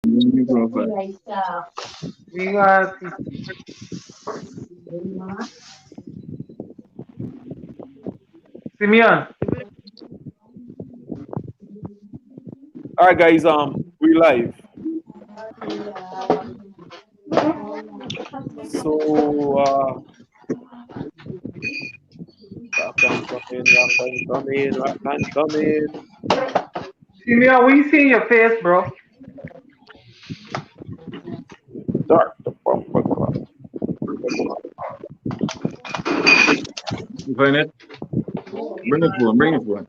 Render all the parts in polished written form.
New profile. We got Simeon. All right, guys. We live. So, rock and coming, rock and coming, rock and coming. Simeon, we see your face, bro. Dark the bumper clock. You find it? Bring it for him. Bring it for him.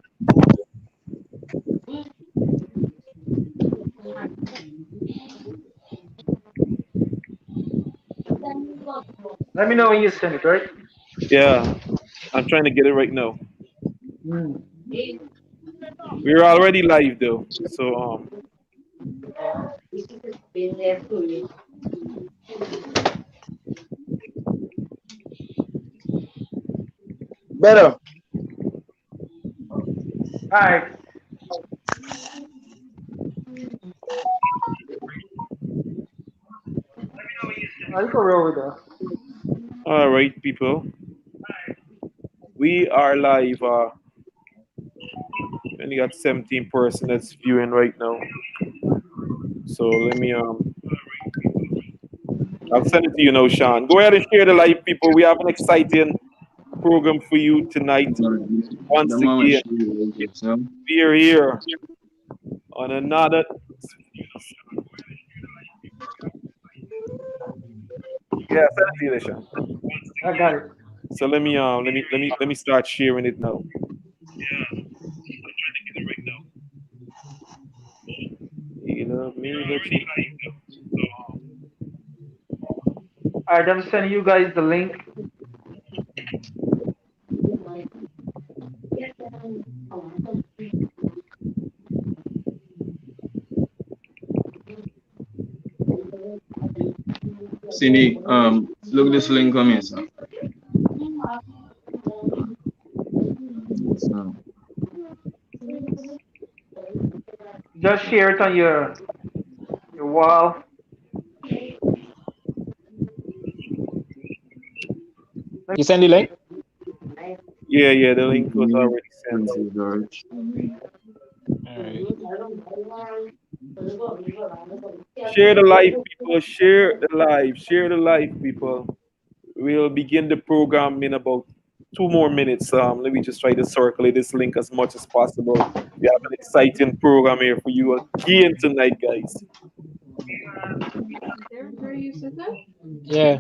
Let me know when you send it, right? Yeah, I'm trying to get it right now. Mm. We're already live though. So Better. All right. You can roll with us. all right, people. We are live. We only got 17% that's viewing right now. So let me I'll send it to you now, Sean. Go ahead and share the live, people. We have an exciting program for you tonight. The Once moment again, she like it, so. we are here on another. Yeah, send it to you, Sean. I got it. So let me start sharing it now. You love me, but you. All right, I'm sending you guys the link. Cindy, look this link coming, sir. So, Just share it on your wall. You send the link? Yeah, the link was already sent. George. Alright. Share the live, people. Share the live. Share the live, people. We'll begin the program in about 2 more minutes. Let me just try to circulate this link as much as possible. We have an exciting program here for you again tonight, guys. Yeah.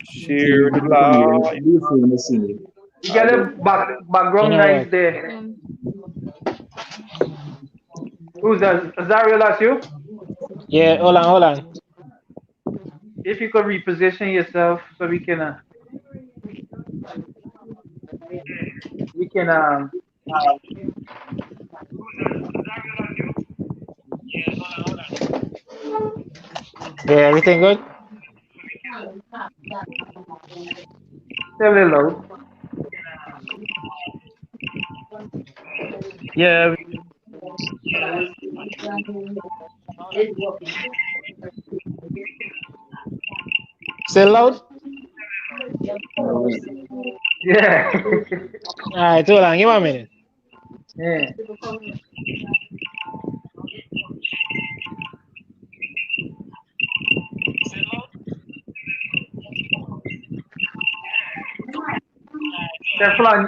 Share the live. Beautiful, Cindy. You get a You background know nice what? there. Who's that? Zario, that's you? Yeah, hold on. If you could reposition yourself so we can Yeah, everything good? say a little loud. Yeah. Still loud? Yeah. Alright, hold on, give me a minute. Yeah. Teflon,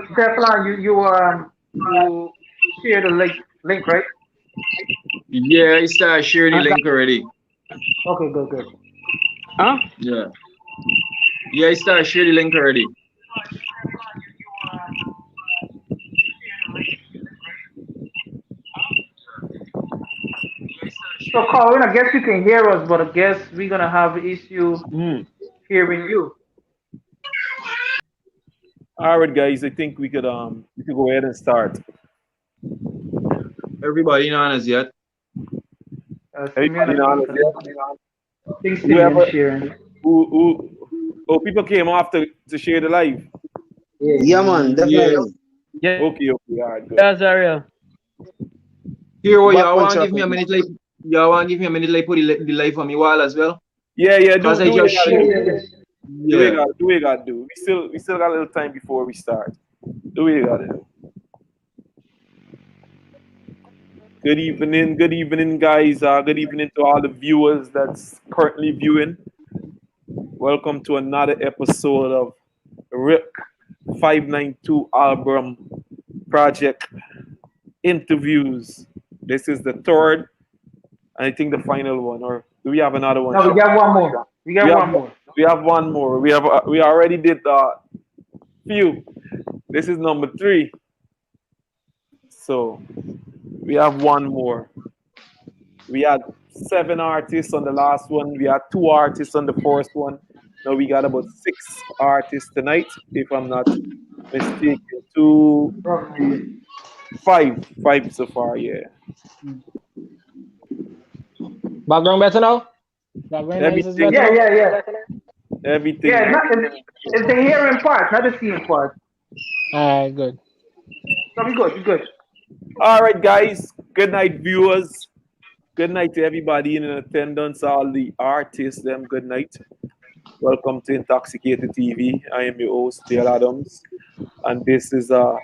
you share the link, right? Yeah, I start share the Uh, link already. Okay, good. huh? Yeah. Yeah, I start share the link already. So Colin, I guess you can hear us, but I guess we're gonna have issue Hmm. hearing you. All right, guys. I think we could go ahead and start. Everybody in on us yet? Simeon, Everybody I on sent it, the link. yeah? Thanks, Whoever, sharing. oh, people came after to share the live. Yeah, man, Yeah. definitely. Yeah, Okay, all right, good. yeah, Zario. Here, Back y'all one want to shot. give me a minute, like, y'all want to give me a minute, like, put the live on me wall as well? Yeah, Because do I what you just gotta share. do. Do what you Yeah. gotta do. What you gotta do. We still got a little time before we start. Do what you gotta do. Good evening, guys. Good evening to all the viewers that's currently viewing. Welcome to another episode of RIP 592 album project interviews. This is the third, and I think the final one. Or do we have another one? No, we got one more. We got We have one more. we have one more. We already did few. This is number 3. So we have one more. We had 7 artists on the last one. We had 2 artists on the first one. Now we got about 6 artists tonight, if I'm not mistaken. 2, 3, 5 so far. Yeah. Background better now? Background noise is Everything, better now? Yeah. everything. Yeah, it's the hearing part, not the seeing part. Alright, good. So we good. All right, guys. Good night, viewers. Good night to everybody in attendance, all the artists. Them good night. Welcome to Intoxicated TV. I am your host, Dale Adams, and this is a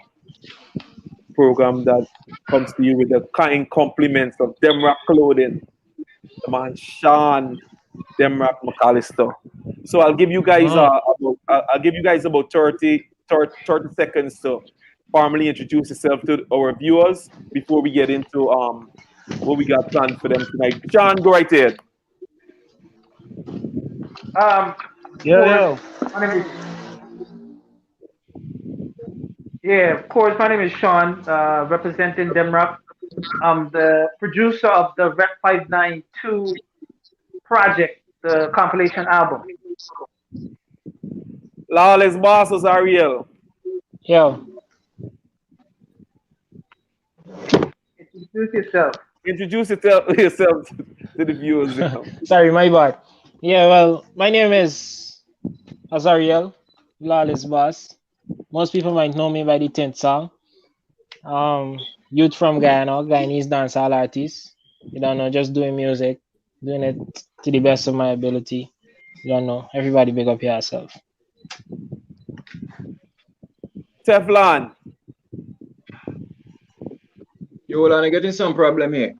program that comes to you with the kind compliments of DemRoc Clothing, the man Shawn DemRoc McAllister. So I'll give you guys I'll give you guys about 30 seconds to formally introduce yourself to our viewers before we get into what we got planned for them tonight. Shawn, go right ahead. Yo. My name is of course. My name is Shawn, representing DemRoc. I'm the producer of the Rep 592 project, the compilation album. Lawless Bosses Ariel. Yo, Introduce yourself. Introduce yourself to the viewers. sorry, my bad. Yeah, well, my name is Azariel, Lawless Boss. Most people might know me by the 10th song. Youth from Guyana, Guyanese dancehall artist. You don't know, just doing music, doing it to the best of my ability. You don't know, everybody big up yourself. Teflon. You all are getting some problem here.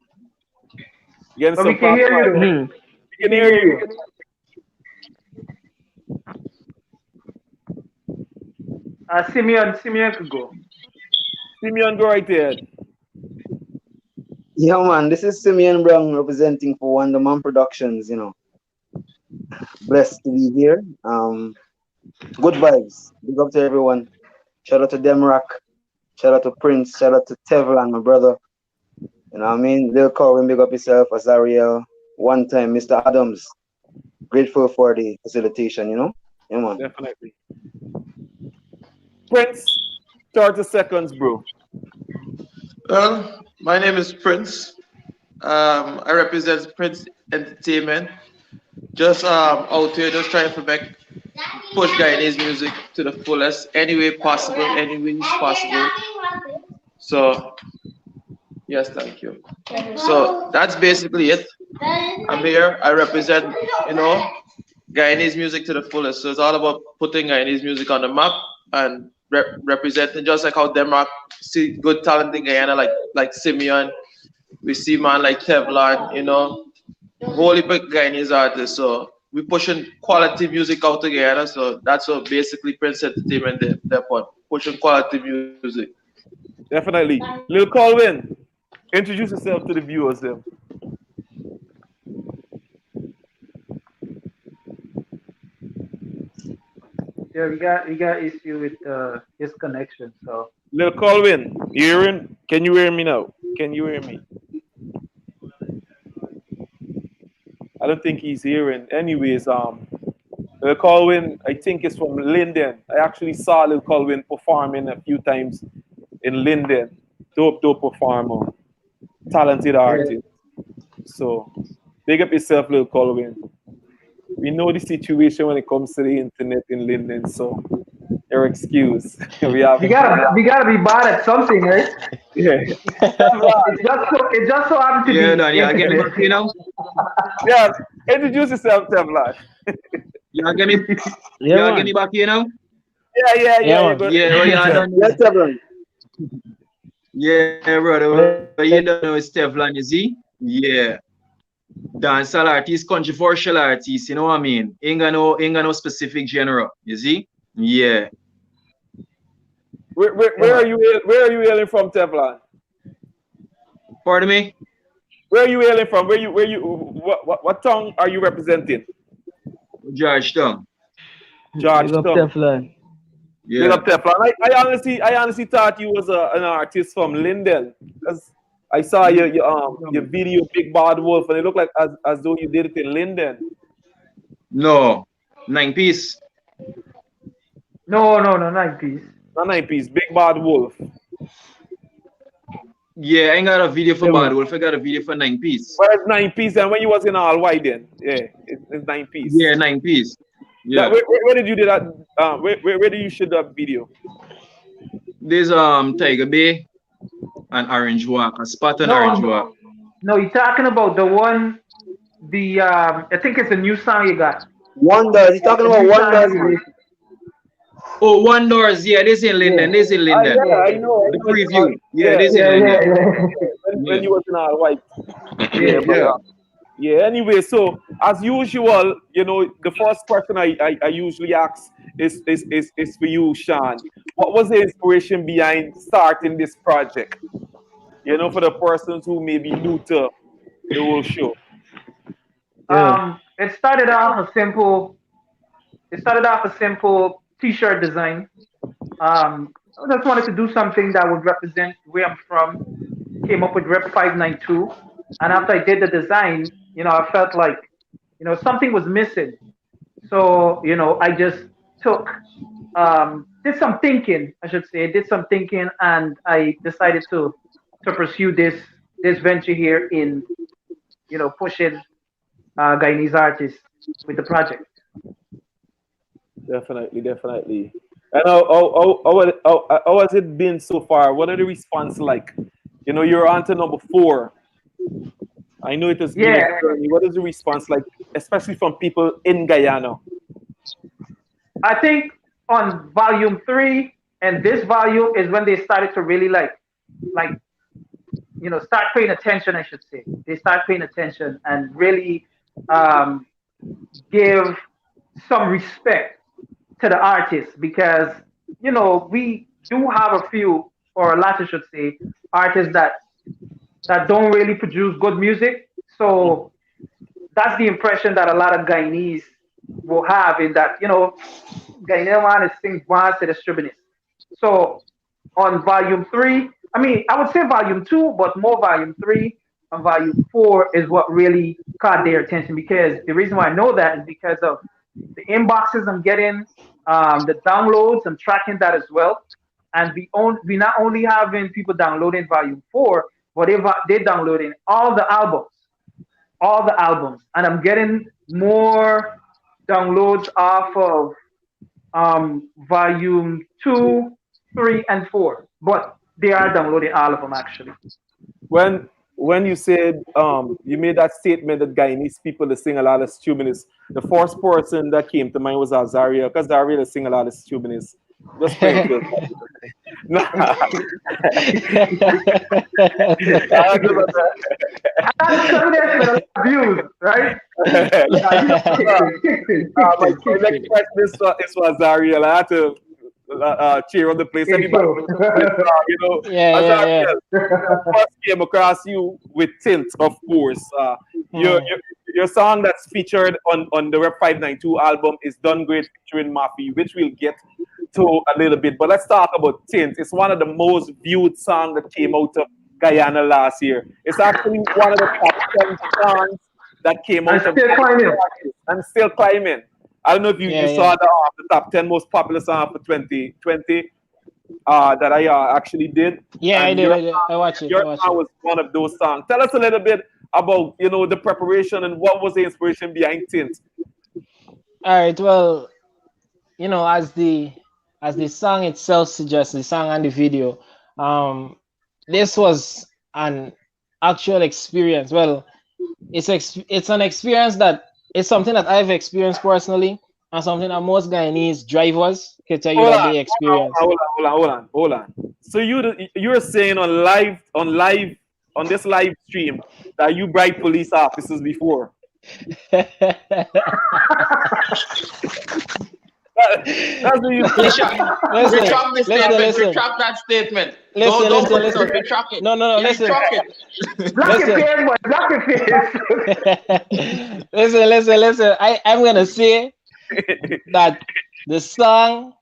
Getting But some we can hear you. problem. We can hear you. Simeon could go. Simeon, go right ahead. Yeah, man, this is Simeon Brown representing for Wonderman Productions, Blessed to be here. Good vibes. Big up to everyone. Shout out to DemRoc. Shout out to Prince. Shout out to Tevlan, my brother. You know what I mean? Lil Corwin, big up yourself. Azariel. One time, Mr. Adams. Grateful for the facilitation, Yeah, man. Definitely. Prince, 30 seconds, bro. Well, my name is Prince. I represent Prince Entertainment. Just out here, just trying to push Guyanese music to the fullest, any way possible, any way possible. So, yes, thank you. So that's basically it. I'm here. I represent, Guyanese music to the fullest. So it's all about putting Guyanese music on the map and representing, just like how DemRoc see good talent in Guyana, like Simeon. We see man like Tevlan, wholly big Guyanese artists. So we pushing quality music out to Guyana. So that's what basically Prince Entertainment they're pushing quality music. Definitely. Lil Colwin, introduce yourself to the viewers then. Yeah, we got issue with his connection. So Lil Colwin, can you hear me now? Can you hear me? I don't think he's hearing. Anyways, Lil Colwin, I think is from Linden. I actually saw Lil Colwin performing a few times in Linden. Dope performer. Talented artist. So big up yourself, Lil Colwin. we know the situation when it comes to the internet in Linden, so your excuse. we have We gotta be bad at something, right? yeah. It just so happened to Yeah, be Dan, you get me internet. back here now? Yeah, introduce yourself, Tevlon. You get me, Yeah, you get me man. back here now? Yeah, Yeah, you man. go. Yeah, well, you done. Yes, Tevlon. Yeah, brother, well, you don't know it's Teflon, you see? Yeah. Dancehall artist, controversial artist, you know what I mean? Ain't got no specific genre, you see? Yeah. Where are you? Where are you hailing from, Teflon? Pardon me? Where are you hailing from? What tongue are you representing? Georgetown. Big up Georgetown. Teflon. Big Yeah. up Teflon. I honestly thought you was an artist from Linden, because I saw your video Big Bad Wolf, and it looked like as though you did it in Linden. No. 9 piece. No, 90s. Not 9 piece, Big Bad Wolf. Yeah, I ain't got a video for Yeah, Bad man. Wolf. I got a video for 9 piece. Where's 9 piece? And when you was in all white then? Yeah, it's 9 piece. Yeah, 9 piece. Yeah. Where did you do that? Where did you shoot that video? There's Tiger Bay and Orange Walk. A spot on Orange Walk. No, you're talking about the one, I think it's a new song you got. Wonders. He's talking about wonders. Oh, One Doors. Yeah, this in Linden. This in Linden. Yeah, I know. The preview. Yeah, this in Yeah, Linden. When you was in all white. Yeah, yeah. Yeah, anyway, so as usual, the first question I usually ask is for you, Shawn. What was the inspiration behind starting this project? For the persons who may be new to the whole show. It started off a simple t-shirt design. I just wanted to do something that would represent where I'm from. Came up with Rep 592, and after I did the design, I felt like, something was missing. So, I just did some thinking, I should say, and I decided to pursue this venture here in, pushing Guyanese artists with the project. Definitely. And how has it been so far? What are the response like? You're on to number 4. I know it has been a journey. What is the response like, especially from people in Guyana? I think on volume 3 and this volume is when they started to really start paying attention, I should say. They start paying attention and really give some respect to the artists, because, we do have a few, or a lot, I should say, artists that don't really produce good music. So that's the impression that a lot of Guyanese will have, in that, Guyanese man is sings once to distribute. So on volume 3, I would say volume 2, but more volume 3 and volume 4 is what really caught their attention, because the reason why I know that is because of the inboxes I'm getting, the downloads. I'm tracking that as well, and we not only having people downloading volume 4, but they're downloading all the albums, and I'm getting more downloads off of volume 2, 3, and 4, but they are downloading all of them actually. When you said you made that statement that Guyanese people sing a lot of Stubinis, the first person that came to mind was Azaria, because Azaria sing a lot of Stubinis. Just playing field. Views, right? My next question is for Azaria. I had to cheer on the place. Anybody, Yeah. first came across you with Tint, of course. Your song that's featured on the Rep 592 album is Done Great featuring Mafi, which we'll get to a little bit. But let's talk about Tint. It's one of the most viewed songs that came out of Guyana last year. It's actually one of the top 10 songs that came out of Guyana. And still climbing. I don't know if you saw the top 10 most popular song for 2020 that I actually did. Yeah, I did. I watched it. Your song was one of those songs. Tell us a little bit about the preparation and what was the inspiration behind Tint. All right. Well, as the song itself suggests, the song and the video, um, this was an actual experience. Well, it's an experience that it's something that I've experienced personally, and something that most Guyanese drivers can tell you Hold that on, they experience. hold on. So you're saying on this live stream that you bribed police officers before? That's what you said. Listen, Retract the listen, statement. listen, Retract that statement. listen, Don't put it listen. out. Retract it. No, no, no. You Listen, retract it. Block your listen. face, boy. Block your face. Listen. I'm gonna say that the song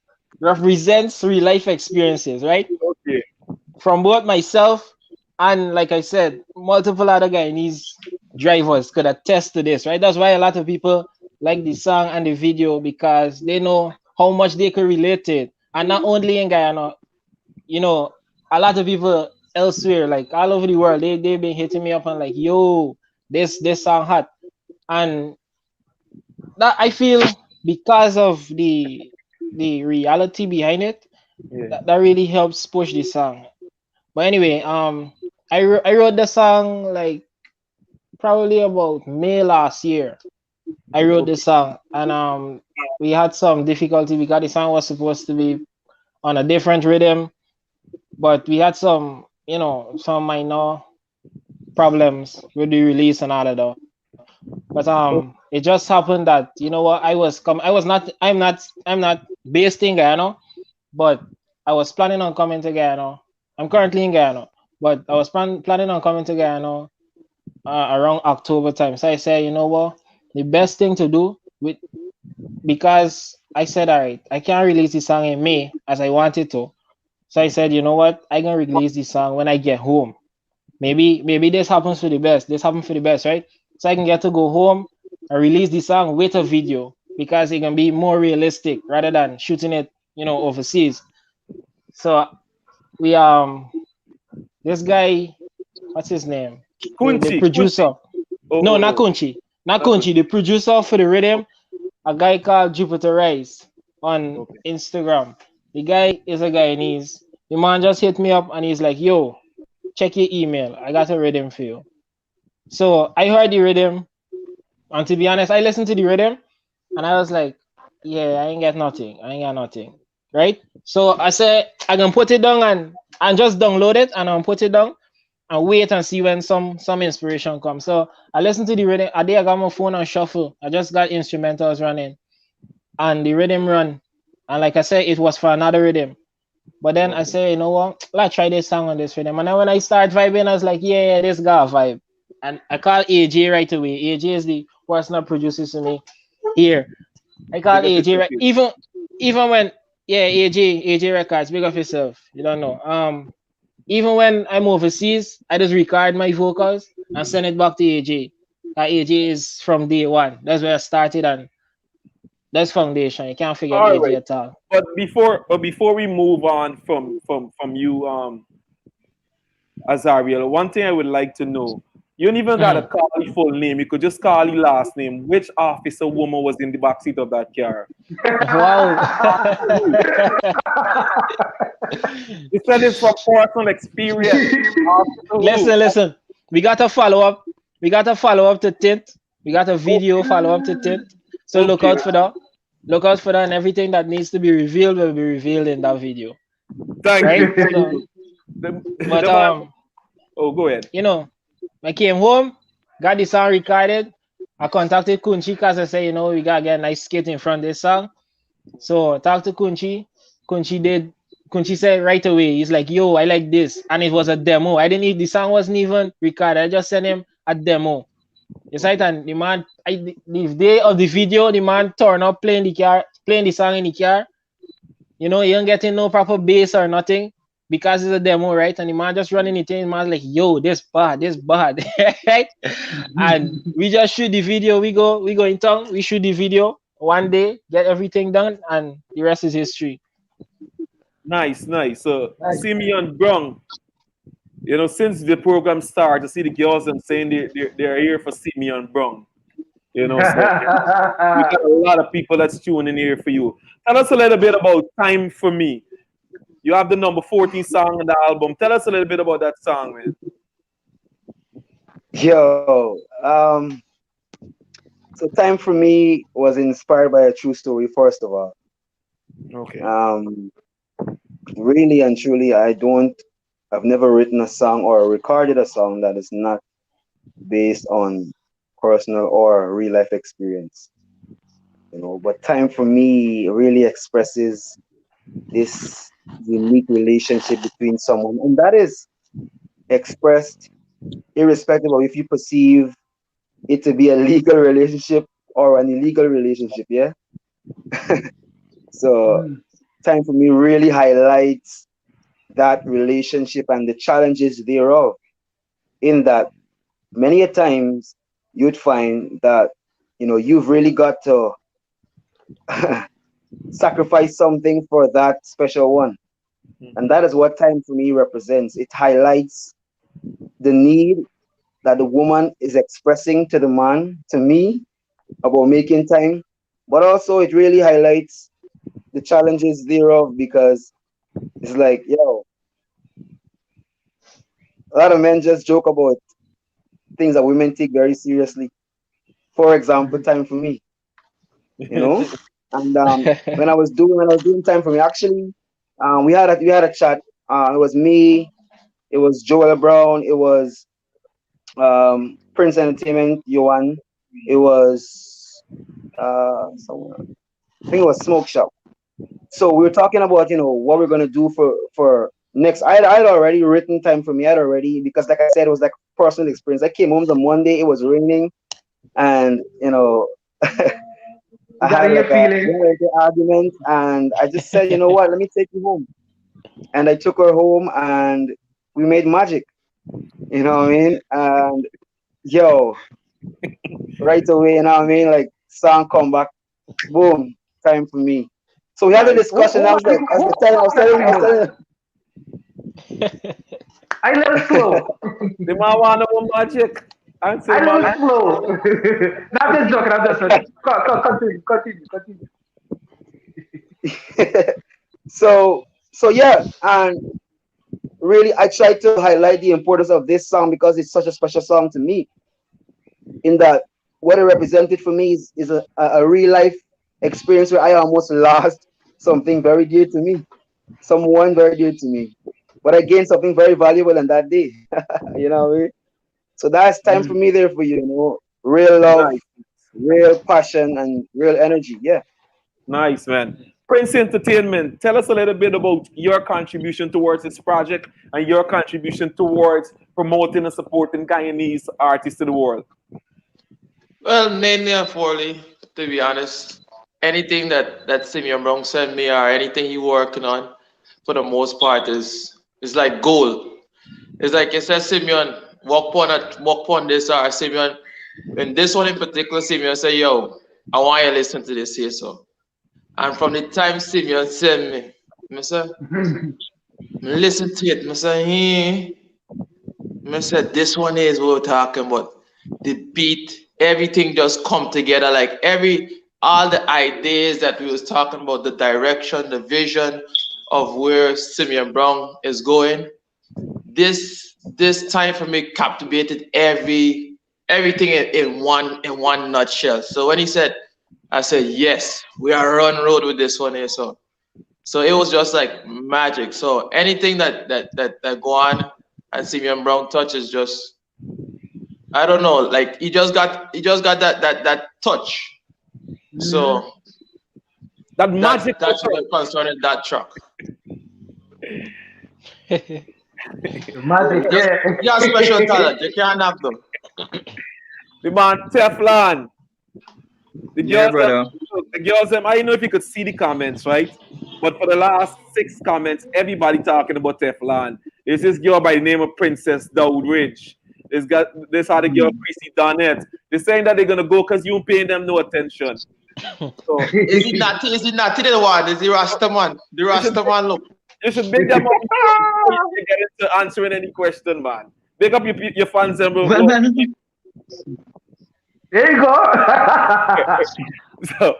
represents real life experiences, right? Okay. From both myself and, like I said, multiple other Guyanese drivers could attest to this, right? That's why a lot of people like the song and the video because they know how much they could relate to it. And not only in Guyana, you know, a lot of people elsewhere, like all over the world, they've been hitting me up and like, yo, this song hot. And that I feel because of the reality behind it, Yeah. that really helps push the song. But anyway, I wrote the song like probably about May last year. I wrote the song, and we had some difficulty because the song was supposed to be on a different rhythm, but we had some minor problems with the release and all of that. But it just happened that what I'm not based in Guyana, but I was planning on coming to Guyana. I'm currently in Guyana, but I was planning on coming to Guyana around October time. So I said, you know what, the best thing to do because I said, all right, I can't release the song in May as I wanted to. So I said, you know what, I can release the song when I get home. Maybe this happens for the best. This happens for the best, right? So I can get to go home and release the song with a video because it can be more realistic rather than shooting it, overseas. So we this guy, what's his name? The Kunchi. producer. No, not Kunchi. Not Kunchi. The producer for the rhythm, a guy called Jupiter Rice on Instagram. The guy is a Guyanese. The man just hit me up and he's like, yo, check your email. I got a rhythm for you. So I heard the rhythm, and to be honest, I listened to the rhythm and I was like, yeah, I ain't got nothing. I ain't got nothing. Right? So I said I can put it down and just download it and I'll put it down and wait and see when some inspiration comes. So I listened to the rhythm. I got my phone on shuffle. I just got instrumentals running and the rhythm run. And like I said, it was for another rhythm. But then I say, you know what? Let's try this song on this rhythm. And then when I start vibing, I was like, yeah, this guy vibe. And I call AJ right away. AJ is the personal producer to me here. I call AJ right. Even when AJ Records, big of yourself. You don't know. Even when I'm overseas, I just record my vocals and send it back to AJ. AJ is from day one. That's where I started and that's foundation. You can't forget All AJ right. at all. But before we move on from you, Azariel, one thing I would like to know, you don't even gotta call your full name. You could just call your last name. Which officer woman was in the backseat of that car? Wow. You said it's from personal experience. Listen. We got a follow up. We got a follow up to Tint. We got a video follow up to Tint. So look out for that. Look out for that, and everything that needs to be revealed will be revealed in that video. Thank right? you. So, go ahead. I came home, got the song recorded. I contacted Kunchi because I said, we gotta get a nice skit in front of this song. So I talked to Kunchi. Kunchi said right away, he's like, yo, I like this. And it was a demo. The song wasn't even recorded. I just sent him a demo. It's right, and the man, the day of the video, the man turned up playing the song in the car. You ain't getting no proper bass or nothing because it's a demo, right? And the man just running it in. The man's like, yo, this bad, right? And we just shoot the video. We go in town. We shoot the video one day, get everything done, and the rest is history. Nice. So Simeon Brung, since the program started, to see the girls and saying they're here for Simeon Brung. You know, so we got a lot of people that's tuning in here for you. Tell us a little bit about Time for Me. You have the number 14 song on the album. Tell us a little bit about that song, man. Yo, so Time for Me was inspired by a true story, first of all. Okay. Really and truly, I've never written a song or recorded a song that is not based on personal or real life experience. You know, but Time for Me really expresses this unique relationship between someone, and that is expressed irrespective of if you perceive it to be a legal relationship or an illegal relationship. Yeah. So Time for Me really highlights that relationship and the challenges thereof. In that, many a times you'd find that you've really got to sacrifice something for that special one, and that is what Time for Me represents. It highlights the need that the woman is expressing to the man, to me, about making time, but also it really highlights the challenges thereof, because it's like, yo, a lot of men just joke about things that women take very seriously. For example, Time for Me, you know. And when I was doing Time for Me, actually, we had a chat. It was me, it was Joel Brown, it was Prince Entertainment, Yohan, it was someone, I think it was Smoke Shop. So we were talking about what we're gonna do for next. I had already written Time for Me. I had already, because like I said, it was like personal experience. I came home the Monday, it was raining, and I Got had in your like feelings. an argument, and I just said, you know what, let me take you home. And I took her home, and we made magic. You know what I mean? And yo, right away, you know what I mean? Like, song come back, boom, Time for Me. So we had a Nice. discussion. I was like, as Who the time I was that telling, I was time telling, I little slow. The man want no magic. Answer I man. little slow. No, I'm just joking. I'm just joking. Continue. so yeah, and really, I tried to highlight the importance of this song because it's such a special song to me. In that, what it represented for me is a real life experience where I almost lost something very dear to me, someone very dear to me, but I gained something very valuable on that day. You know what I mean? So that's Time for Me there for you. Real love, Nice. real passion, and real energy. Yeah. Nice, man. Prince Entertainment, tell us a little bit about your contribution towards this project and your contribution towards promoting and supporting Guyanese artists to the world. Well, mainly and poorly, to be honest. Anything that Simeon Brown sent me or anything he working on, for the most part, is like gold. It's like it says Simeon, walk on this, or Simeon, and this one in particular, Simeon say, yo, I want you to listen to this here, so. And from the time Simeon sent me, I say, listen to it, I say, I said, this one is what we're talking about. The beat, everything just come together. Like all the ideas that we was talking about, the direction, the vision of where Simeon Brown is going. This Time for Me captivated everything in one nutshell. So when he said, I said, yes, we are on road with this one here. So it was just like magic. So anything that go on and Simeon Brown touches, just I don't know, like he just got that touch. So That that's magic. that's what concerning that track. Magic, Just yeah. yeah, special talent. You can't have them. The man Teflon. The Yeah, girls, them, brother. the girls, them, I don't know if you could see the comments, right? But for the last 6 comments, everybody talking about Teflon. There's this girl by the name of Princess Dowdridge. This other girl, Chrissy Donette. They're saying that they're gonna go because you ain't paying them no attention. So Is it not? Is it not the one? Is the Rastaman? The you should Rastaman look. you should big them up before you get into answering any question, man. Big up your fans and Well, man, There you go. So,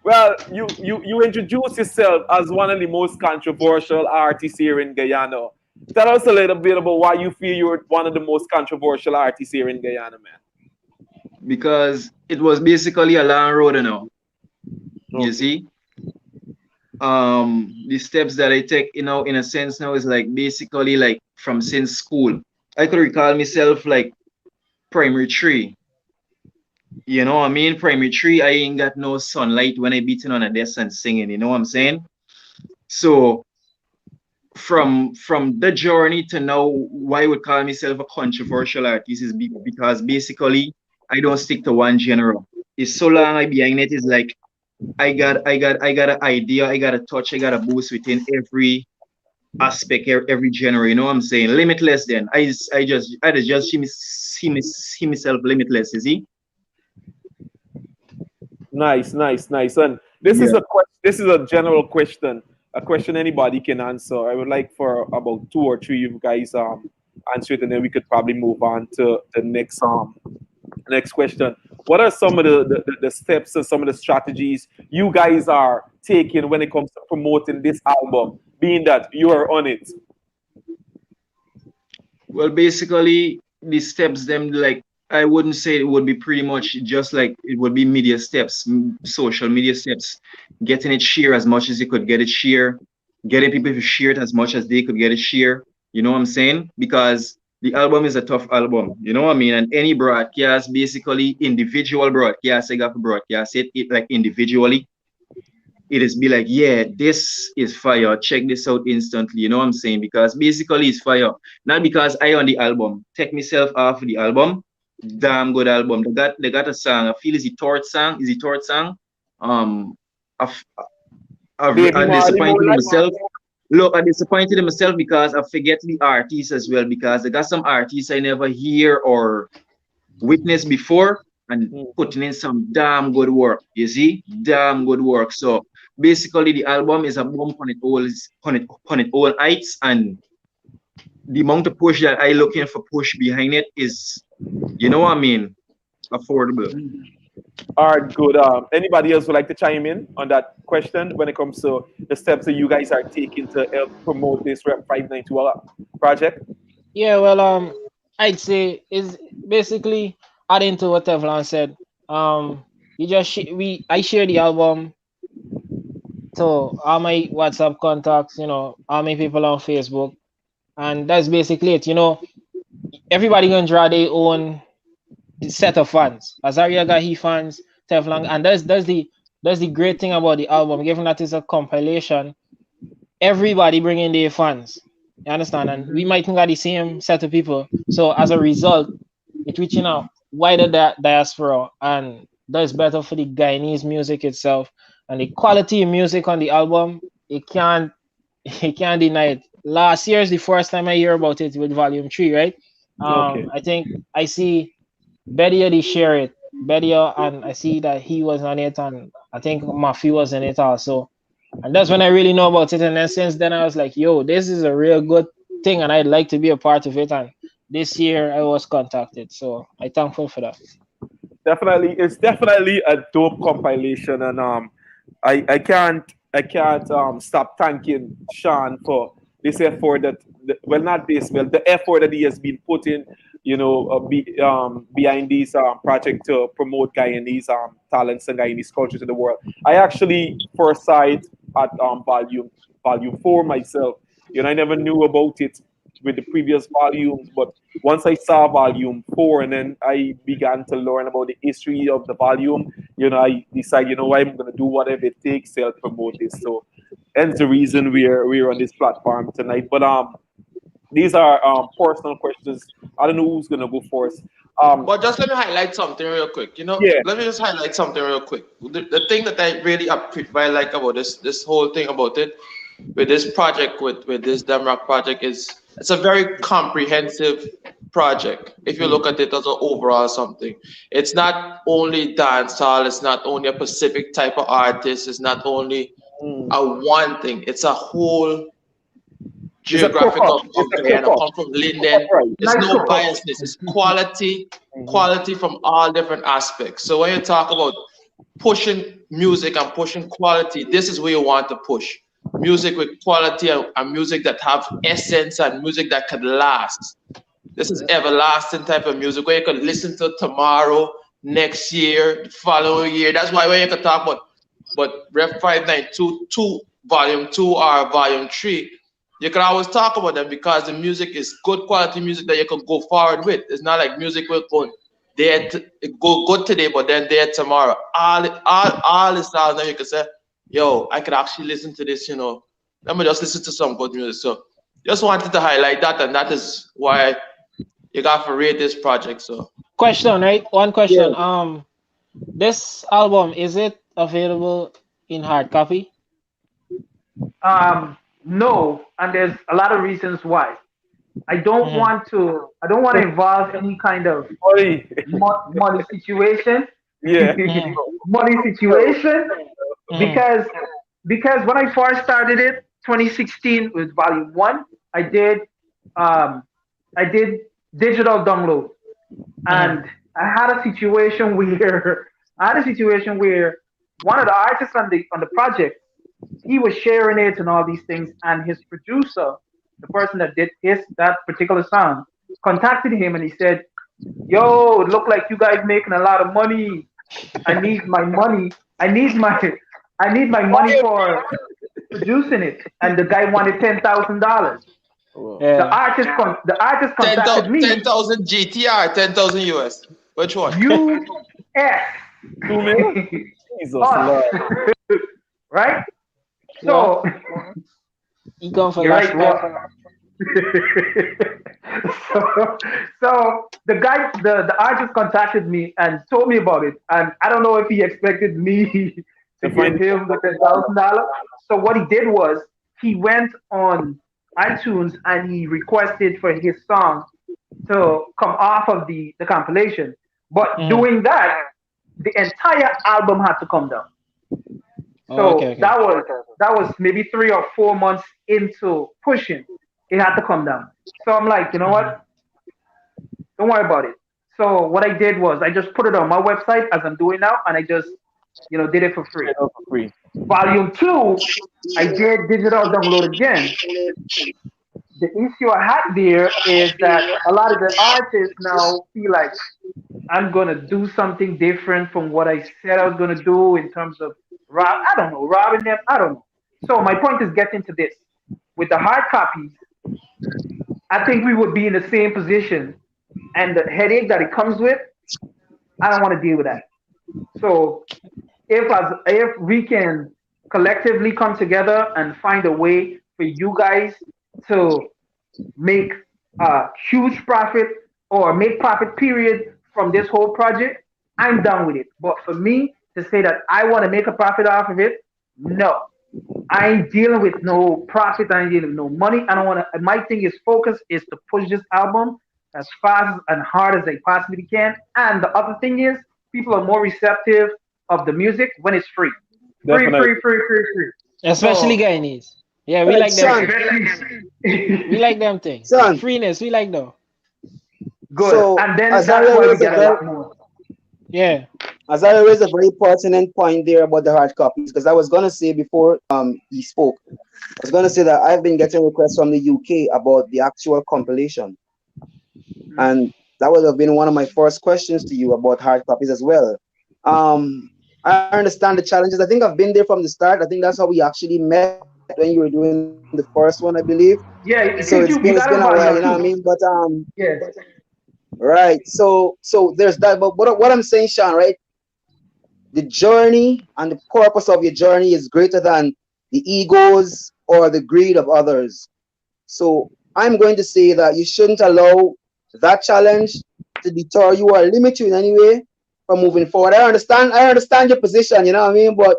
well, you introduce yourself as one of the most controversial artists here in Guyana. Tell us a little bit about why you feel you're one of the most controversial artists here in Guyana, man. Because it was basically a long road, you know. You Okay. see, the steps that I take, you know, in a sense now is like basically like from since school. I could recall myself like primary three. You know what I mean? Primary three, I ain't got no sunlight when I beating on a desk and singing. You know what I'm saying? So from the journey to now, why I would call myself a controversial artist is because basically I don't stick to one genre. It's so long I behind it is like I got an idea, I got a touch, I got a boost within every aspect, every genre. You know what I'm saying? Limitless. Then I just see myself limitless. You see? Nice, nice, nice. And this is Yeah. this is a general question, a question anybody can answer. I would like for about two or three of you guys answer it, and then we could probably move on to the next question. What are some of the steps and some of the strategies you guys are taking when it comes to promoting this album, being that you are on it? Well, basically, the steps, them like I wouldn't say it would be pretty much just like it would be media steps, social media steps, getting it share as much as you could get it share, getting people to share it as much as they could get it share. You know what I'm saying? Because the album is a tough album. You know what I mean? And any broadcast, basically individual broadcast, I got to broadcast it like individually. It is be like, yeah, this is fire. Check this out instantly. You know what I'm saying? Because basically it's fire. Not because I on the album. Take myself off the album. Damn good album. They got a song. I feel is the third song. Is the third song. Um I've, Baby I'm Marley, more disappointed in like. myself. Look, I'm disappointed in myself because I forget the artists as well. Because they got some artists I never hear or witnessed before and Mm. putting in some damn good work. You see, damn good work. So basically, the album is a bomb on its own heights, and the amount of push that I looking for push behind it is, you know what I mean, affordable. All right, good. Anybody else would like to chime in on that question when it comes to the steps that you guys are taking to help promote this Rep 592 project? Yeah, well, I'd say is basically adding to what Tevlon said. You just I share the album to all my WhatsApp contacts, all my people on Facebook, and that's basically it. Everybody gonna draw their own set of fans. Azaria got he fans, Teflon, and that's the great thing about the album. Given that it's a compilation, everybody bringing their fans. You understand? And we might think got the same set of people. So as a result, it's reaching out wider diaspora, and that's better for the Guyanese music itself. And the quality of music on the album, it can't you can't deny it. Last year is the first time I hear about it with Volume 3, right? Okay. I think I see Bedia they share it. Bedia, and I see that he was on it, and I think Mafi was in it also. And that's when I really know about it. And then since then I was like, yo, this is a real good thing, and I'd like to be a part of it. And this year I was contacted. So I'm thankful for that. Definitely, it's definitely a dope compilation, and I can't stop thanking Shawn for this effort well, not this, well, the effort that he has been putting, behind this project to promote Guyanese talents and Guyanese cultures in the world. I actually first saw it at volume 4 myself. I never knew about it with the previous volumes, but once I saw volume 4 and then I began to learn about the history of the volume, I decided, what, I'm gonna do whatever it takes to help promote this. So hence the reason we're on this platform tonight. But these are personal questions. I don't know who's gonna go first. But just let me highlight something real quick. Yeah. Let me just highlight something real quick. The thing that I really like about this whole thing about it, with this project, with this DemRoc project, is it's a very comprehensive project. If you look at it as an overall something, it's not only dancehall, it's not only a specific type of artist, it's not only a one thing. It's a whole It's a geographic cook-up. of It's a Guyana. cook-up. Come from Linden. Right. There's Nice no cook-up. biasness. It's quality quality from all different aspects. So when you talk about pushing music and pushing quality, this is where you want to push music with quality and music that have essence and music that could last. This is everlasting type of music where you can listen to tomorrow, next year, the following year. That's why when you can talk about but Ref 5922 Volume 2 or Volume 3, you can always talk about them because the music is good quality music that you can go forward with. It's not like music will go there go good today, but then there tomorrow. All the styles that you can say, yo, I could actually listen to this, Let me just listen to some good music. So just wanted to highlight that, and that is why you got to rate this project. So Question, right? One question. Yeah. This album, is it available in hard copy? No, and there's a lot of reasons why. I don't Mm-hmm. want to. I don't want to involve any kind of Oi. money situation. Yeah. Mm-hmm. Money situation Mm-hmm. because when I first started it, 2016 with Volume One, I did um I did digital download, Mm-hmm. and I had a situation where one of the artists on the project, he was sharing it and all these things, and his producer, the person that did that particular song, contacted him and he said, "Yo, it look like you guys making a lot of money. I need my money. I need my I need my money for producing it." And the guy wanted $10,000. Yeah. The artist contacted me, 10,000 GTR, 10,000 US. Which one? US, 2 mil? Jesus us, Lord. right? Yeah. So He gone for you're last right, night. so the guy, the artist contacted me and told me about it, and I don't know if he expected me to To give find him the $10,000. So what he did was he went on iTunes and he requested for his song to come off of the compilation. But Mm-hmm. doing that, the entire album had to come down. Oh, okay, So okay. that was maybe 3 or 4 months into pushing. It had to come down. So I'm like, you know Mm-hmm. what? Don't worry about it. So what I did was I just put it on my website as I'm doing now, and I just did it for free. it out for free. Volume two, I did digital download again. The issue I had there is that a lot of the artists now feel like I'm gonna do something different from what I said I was gonna do in terms of I don't know, robbing them. I don't know. So my point is getting to this. With the hard copies, I think we would be in the same position, and the headache that it comes with, I don't want to deal with that. So if we can collectively come together and find a way for you guys to make a huge profit or make profit period from this whole project, I'm done with it. But for me to say that I want to make a profit off of it, no. I ain't dealing with no profit. I ain't dealing with no money. I don't want to. My thing is focus is to push this album as fast and hard as they possibly can. And the other thing is, people are more receptive of the music when it's free. Free, Definitely. free, free, free, free. Especially So, Guyanese. Yeah, we Right, like them son. things. especially We like them things. Son. Freeness, we like though. good. So And then as that's I why we raised a get a very, lot more. Yeah. as I raised a very pertinent point there about the hard copies, because I was gonna say before he spoke, I was gonna say that I've been getting requests from the UK about the actual compilation, and that would have been one of my first questions to you about hard copies as well. I understand the challenges. I think I've been there from the start. I think that's how we actually met when you were doing the first one, I believe. Yeah, So because it's you been got a a while, you know volume what I too. mean? But Yes. right. So there's that. But what I'm saying, Sean, right? The journey and the purpose of your journey is greater than the egos or the greed of others. So I'm going to say that you shouldn't allow that challenge to deter you or limit you in any way from moving forward. I understand your position, you know what I mean? But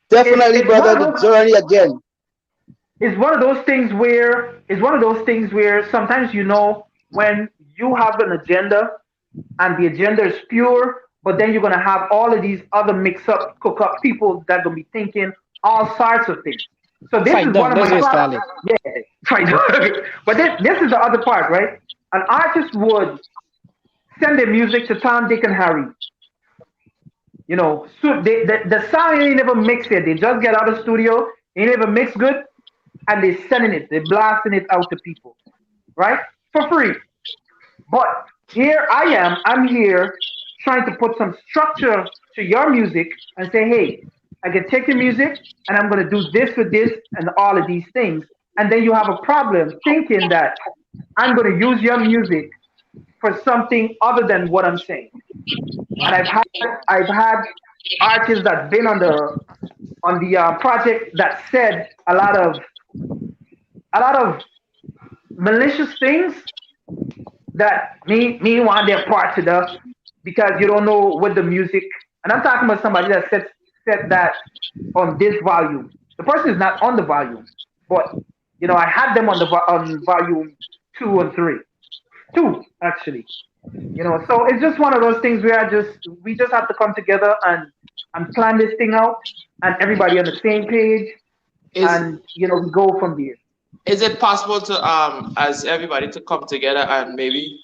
definitely, It's one brother, of the those journey again. it's one of those things where sometimes when you have an agenda and the agenda is pure, but then you're gonna have all of these other mix up, cook up people that gonna be thinking all sorts of things. So this Fight is one them. of That's my what it's thoughts. called. Yeah, right. But this is the other part, right? An artist would send their music to Tom, Dick, and Harry. You know, so the song ain't never mix it. They just get out of the studio, ain't never mix good, and they sending it, they blasting it out to people, right? For free. But here I am, I'm here trying to put some structure to your music and say, hey, I can take your music and I'm gonna do this with this and all of these things. And then you have a problem thinking that I'm gonna use your music for something other than what I'm saying. And I've had artists that been on the project that said a lot of malicious things that me want their part to the because you don't know what the music, and I'm talking about somebody that set that on this volume. The person is not on the volume, but I had them on volume 2 and 3, 2 actually. So it's just one of those things where we just have to come together and plan this thing out, and everybody on the same page, Is and we go from there. is it possible to as everybody to come together and maybe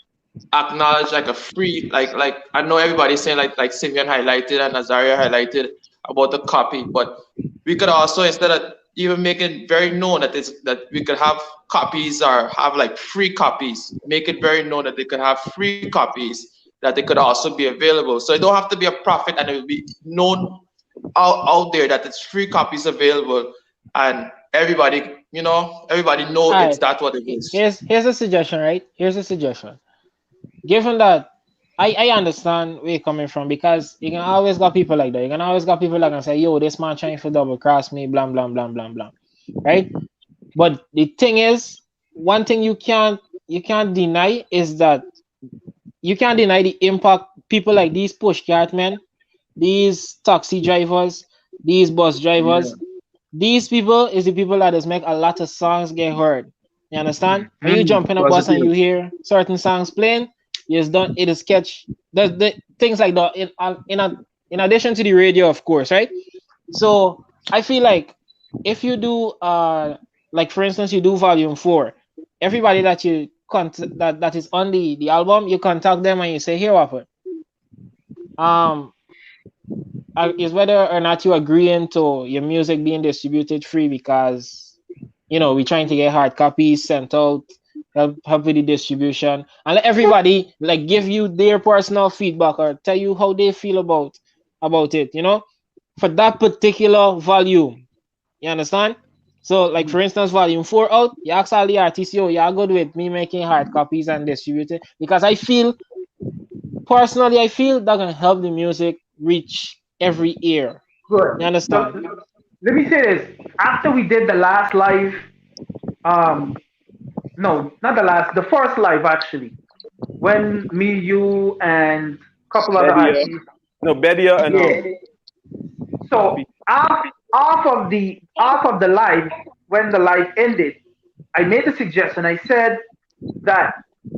acknowledge like a free like I know everybody's saying like Simeon highlighted and Azaria highlighted about the copy, but we could also, instead of even making very known that we could have copies or have like free copies, make it very known that they could have free copies that they could also be available. So it don't have to be a profit, and it will be known out there that it's free copies available, and everybody know All it's right. that what it is. Here's a suggestion, right? Here's a suggestion. Given that I understand where you're coming from, because you can always got people like that. You can always got people that can say, yo, this man trying to double cross me, blah, blah, blah, blah, blah. Right? But the thing is, one thing you can't deny is that you can't deny the impact people like these push cart men, these taxi drivers, these bus drivers, these people is the people that just make a lot of songs get heard. You understand? When you jump in a bus and you hear certain songs playing, you just don't, it is catch the things like that in addition to the radio, of course, right? So I feel like if you do like for instance you do volume 4, everybody that you that is on the album, you contact them and you say, here, Wapper, is whether or not you agreeing to your music being distributed free, because we're trying to get hard copies sent out, help with the distribution, and let everybody like give you their personal feedback or tell you how they feel about it, for that particular volume. You understand? So like for instance, volume 4 out, you ask all the artists, yo, you're good with me making hard copies and distribute it, because I feel that can help the music reach every ear. Good. You understand? Let me say this. After we did the last live, no, not the last, the first live actually, when me, you, and a couple other Bedia. artists. No, Bedia and Yeah. So off of the live, when the live ended, I made a suggestion. I said that,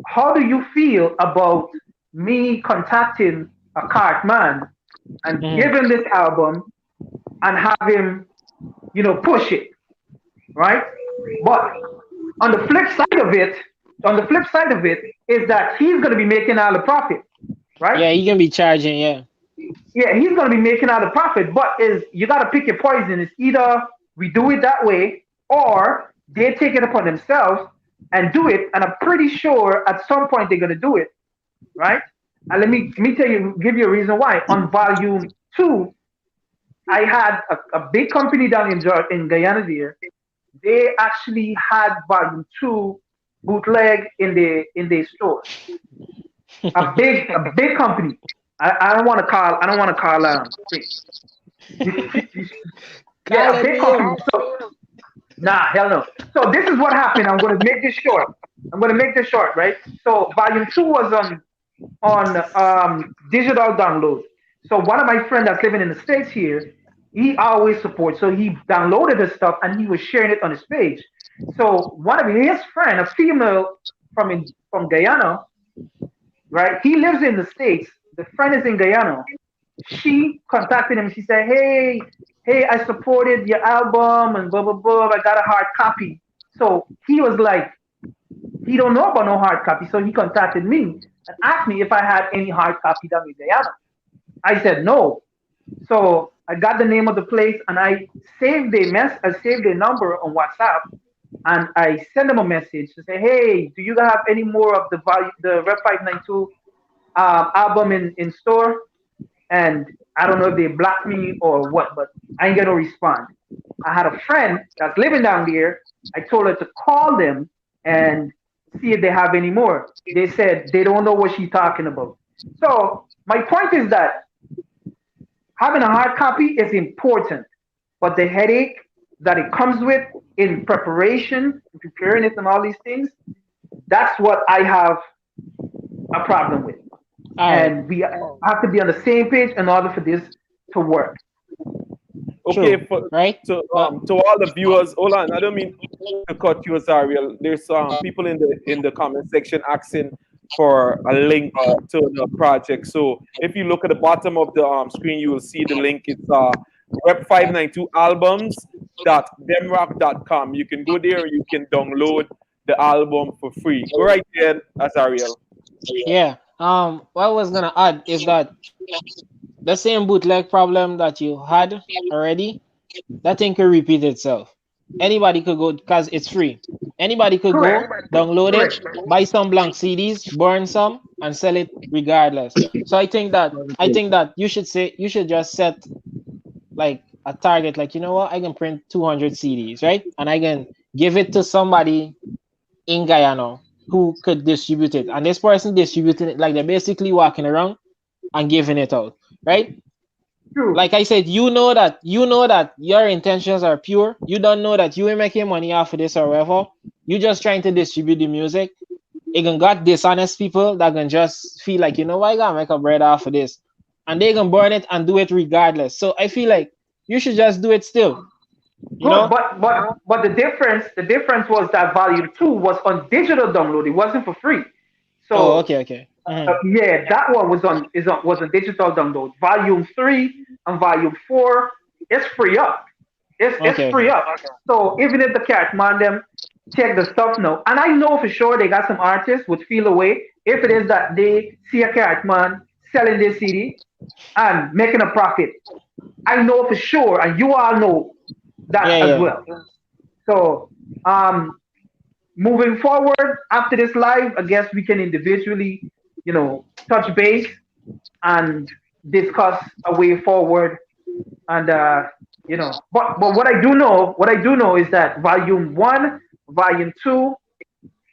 how do you feel about me contacting a cart man and give him this album and have him, push it, right? But on the flip side of it is that he's going to be making all the profit, right? Yeah, you can be charging, yeah. Yeah, he's going to be making all the profit, but you got to pick your poison. It's either we do it that way, or they take it upon themselves and do it. And I'm pretty sure at some point they're going to do it, right? And let me give you a reason why. On volume 2, I had a big company down in Guyana there. They actually had volume 2 bootleg in their store. A big company. I don't want to call yeah, a big company. So nah, hell no. So this is what happened. I'm gonna make this short. Right? So volume 2 was on digital download. So one of my friends that's living in the States here, he always supports. So he downloaded the stuff and he was sharing it on his page. So one of his friends, a female from Guyana, right? He lives in the States. The friend is in Guyana. She contacted him. She said, hey, I supported your album and blah, blah, blah. I got a hard copy. So he was like, he don't know about no hard copy. So he contacted me. and asked me if I had any hard copy down in Guyana. I said no. So I got the name of the place and I saved their number on WhatsApp and I sent them a message to say, hey, do you have any more of the Rep 592 album in store? And I don't know if they blocked me or what, but I ain't get no response. I had a friend that's living down there. I told her to call them and see if they have any more. They said they don't know what she's talking about. So my point is that having a hard copy is important, but the headache that it comes with in preparation, preparing it, and all these things, that's what I have a problem with. And we have to be on the same page in order for this to work. Okay, right? So to all the viewers, hold on. I don't mean to cut you, Azariel. There's people in the comment section asking for a link to the project. So if you look at the bottom of the screen, you will see the link. It's Rep 592 albums.demrock.com. You can go there. You can download the album for free. Go right there, Azariel. Yeah. What I was gonna add is that the same bootleg problem that you had already, that thing could repeat itself. Anybody could go because it's free. Anybody could go, download it, buy some blank CDs, burn some, and sell it regardless. So I think that you should just set like a target, like, you know what, I can print 200 CDs, right? And I can give it to somebody in Guyana who could distribute it. And this person distributing it, like they're basically walking around and giving it out, right? True. Like I said, you know that your intentions are pure. You don't know that you ain't making money off of this or whatever. You just trying to distribute the music. It can got dishonest people that can just feel like, you know what, I gotta make a bread off of this. And they can burn it and do it regardless. So I feel like you should just do it still. You know? But the difference was that volume 2 was on digital download. It wasn't for free. So okay. Yeah, that one was on digital download. Volume 3 and volume 4 is free up. It's free up. So even if the Catman them check the stuff now, and I know for sure they got some artists would feel away if it is that they see a Catman selling their CD and making a profit. I know for sure, and you all know that as well. So moving forward after this live, I guess we can individually, touch base and discuss a way forward. And but what I do know is that volume 1, volume 2,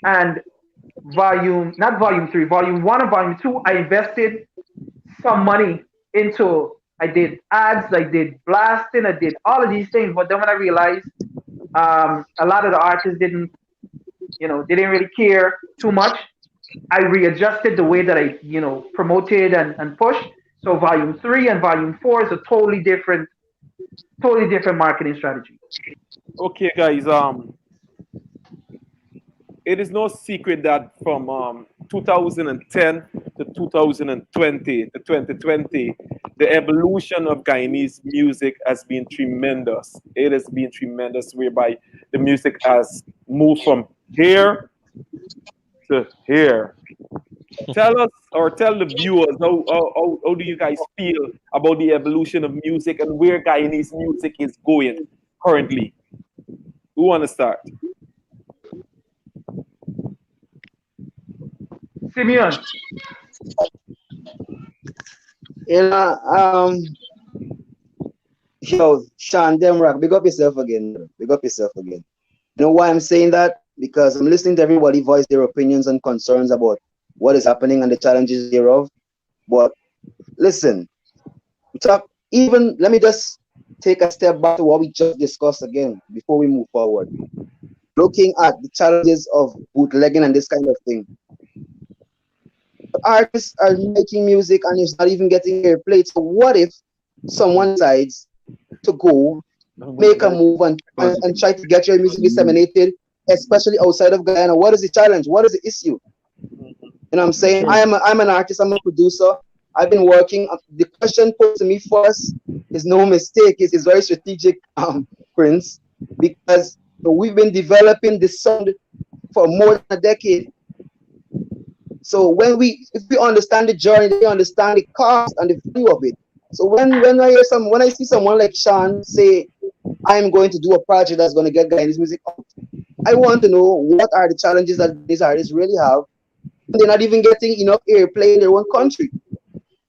and not volume 3, volume 1 and volume 2, I invested some money into. I did ads, I did blasting, I did all of these things. But then when I realized a lot of the artists didn't really care too much, I readjusted the way that I, promoted and pushed. So volume 3 and volume 4 is a totally different marketing strategy. Okay, guys. It is no secret that from 2010 to 2020 to 2020, the evolution of Guyanese music has been tremendous. It has been tremendous, whereby the music has moved from here to here. Tell us, or tell the viewers, how do you guys feel about the evolution of music and where Guyanese music is going currently? Who want to start? Simeon. Shawn DemRoc, big up yourself again. Big up yourself again. You know why I'm saying that? Because I'm listening to everybody voice their opinions and concerns about what is happening and the challenges thereof. But listen, let me just take a step back to what we just discussed again before we move forward. Looking at the challenges of bootlegging and this kind of thing. Artists are making music and it's not even getting airplay. So what if someone decides to go make a move and try to get your music disseminated, especially outside of Guyana? What is the challenge? What is the issue? You know what I'm saying? I'm an artist, I'm a producer. I've been working. The question put to me first is no mistake. It's very strategic, Prince, because we've been developing this sound for more than a decade. So if we understand the journey, we understand the cost and the value of it. So when I see someone like Shawn say, I'm going to do a project that's going to get Guyanese music out, I want to know what are the challenges that these artists really have. They're not even getting enough airplay in their own country.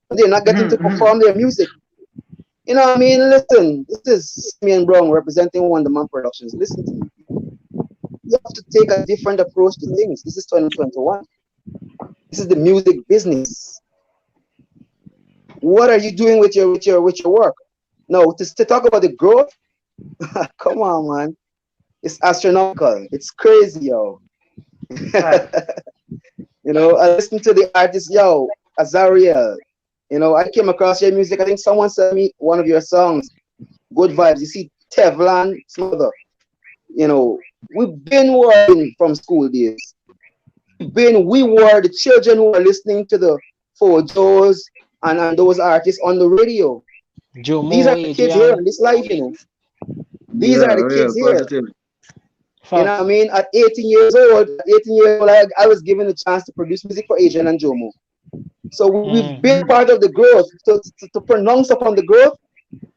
They're not getting to perform their music. You know what I mean? Listen, this is Simeon Brown representing Wonder Man Productions. Listen to me. You have to take a different approach to things. This is 2021. This is the music business. What are you doing with your work? No, to talk about the growth, come on, man. It's astronomical. It's crazy, yo. You know, I listened to the artist, yo, Azariel. You know, I came across your music. I think someone sent me one of your songs, Good Vibes. You see, Teflon, Smother. You know, we've been working from school days. We were the children who are listening to the Fojos and those artists on the radio. These are the kids here in this life, you know. These are the kids here. You know what I mean? At 18 years old, I was given the chance to produce music for Adrian and Jomo. So we've been part of the growth. So to pronounce upon the growth,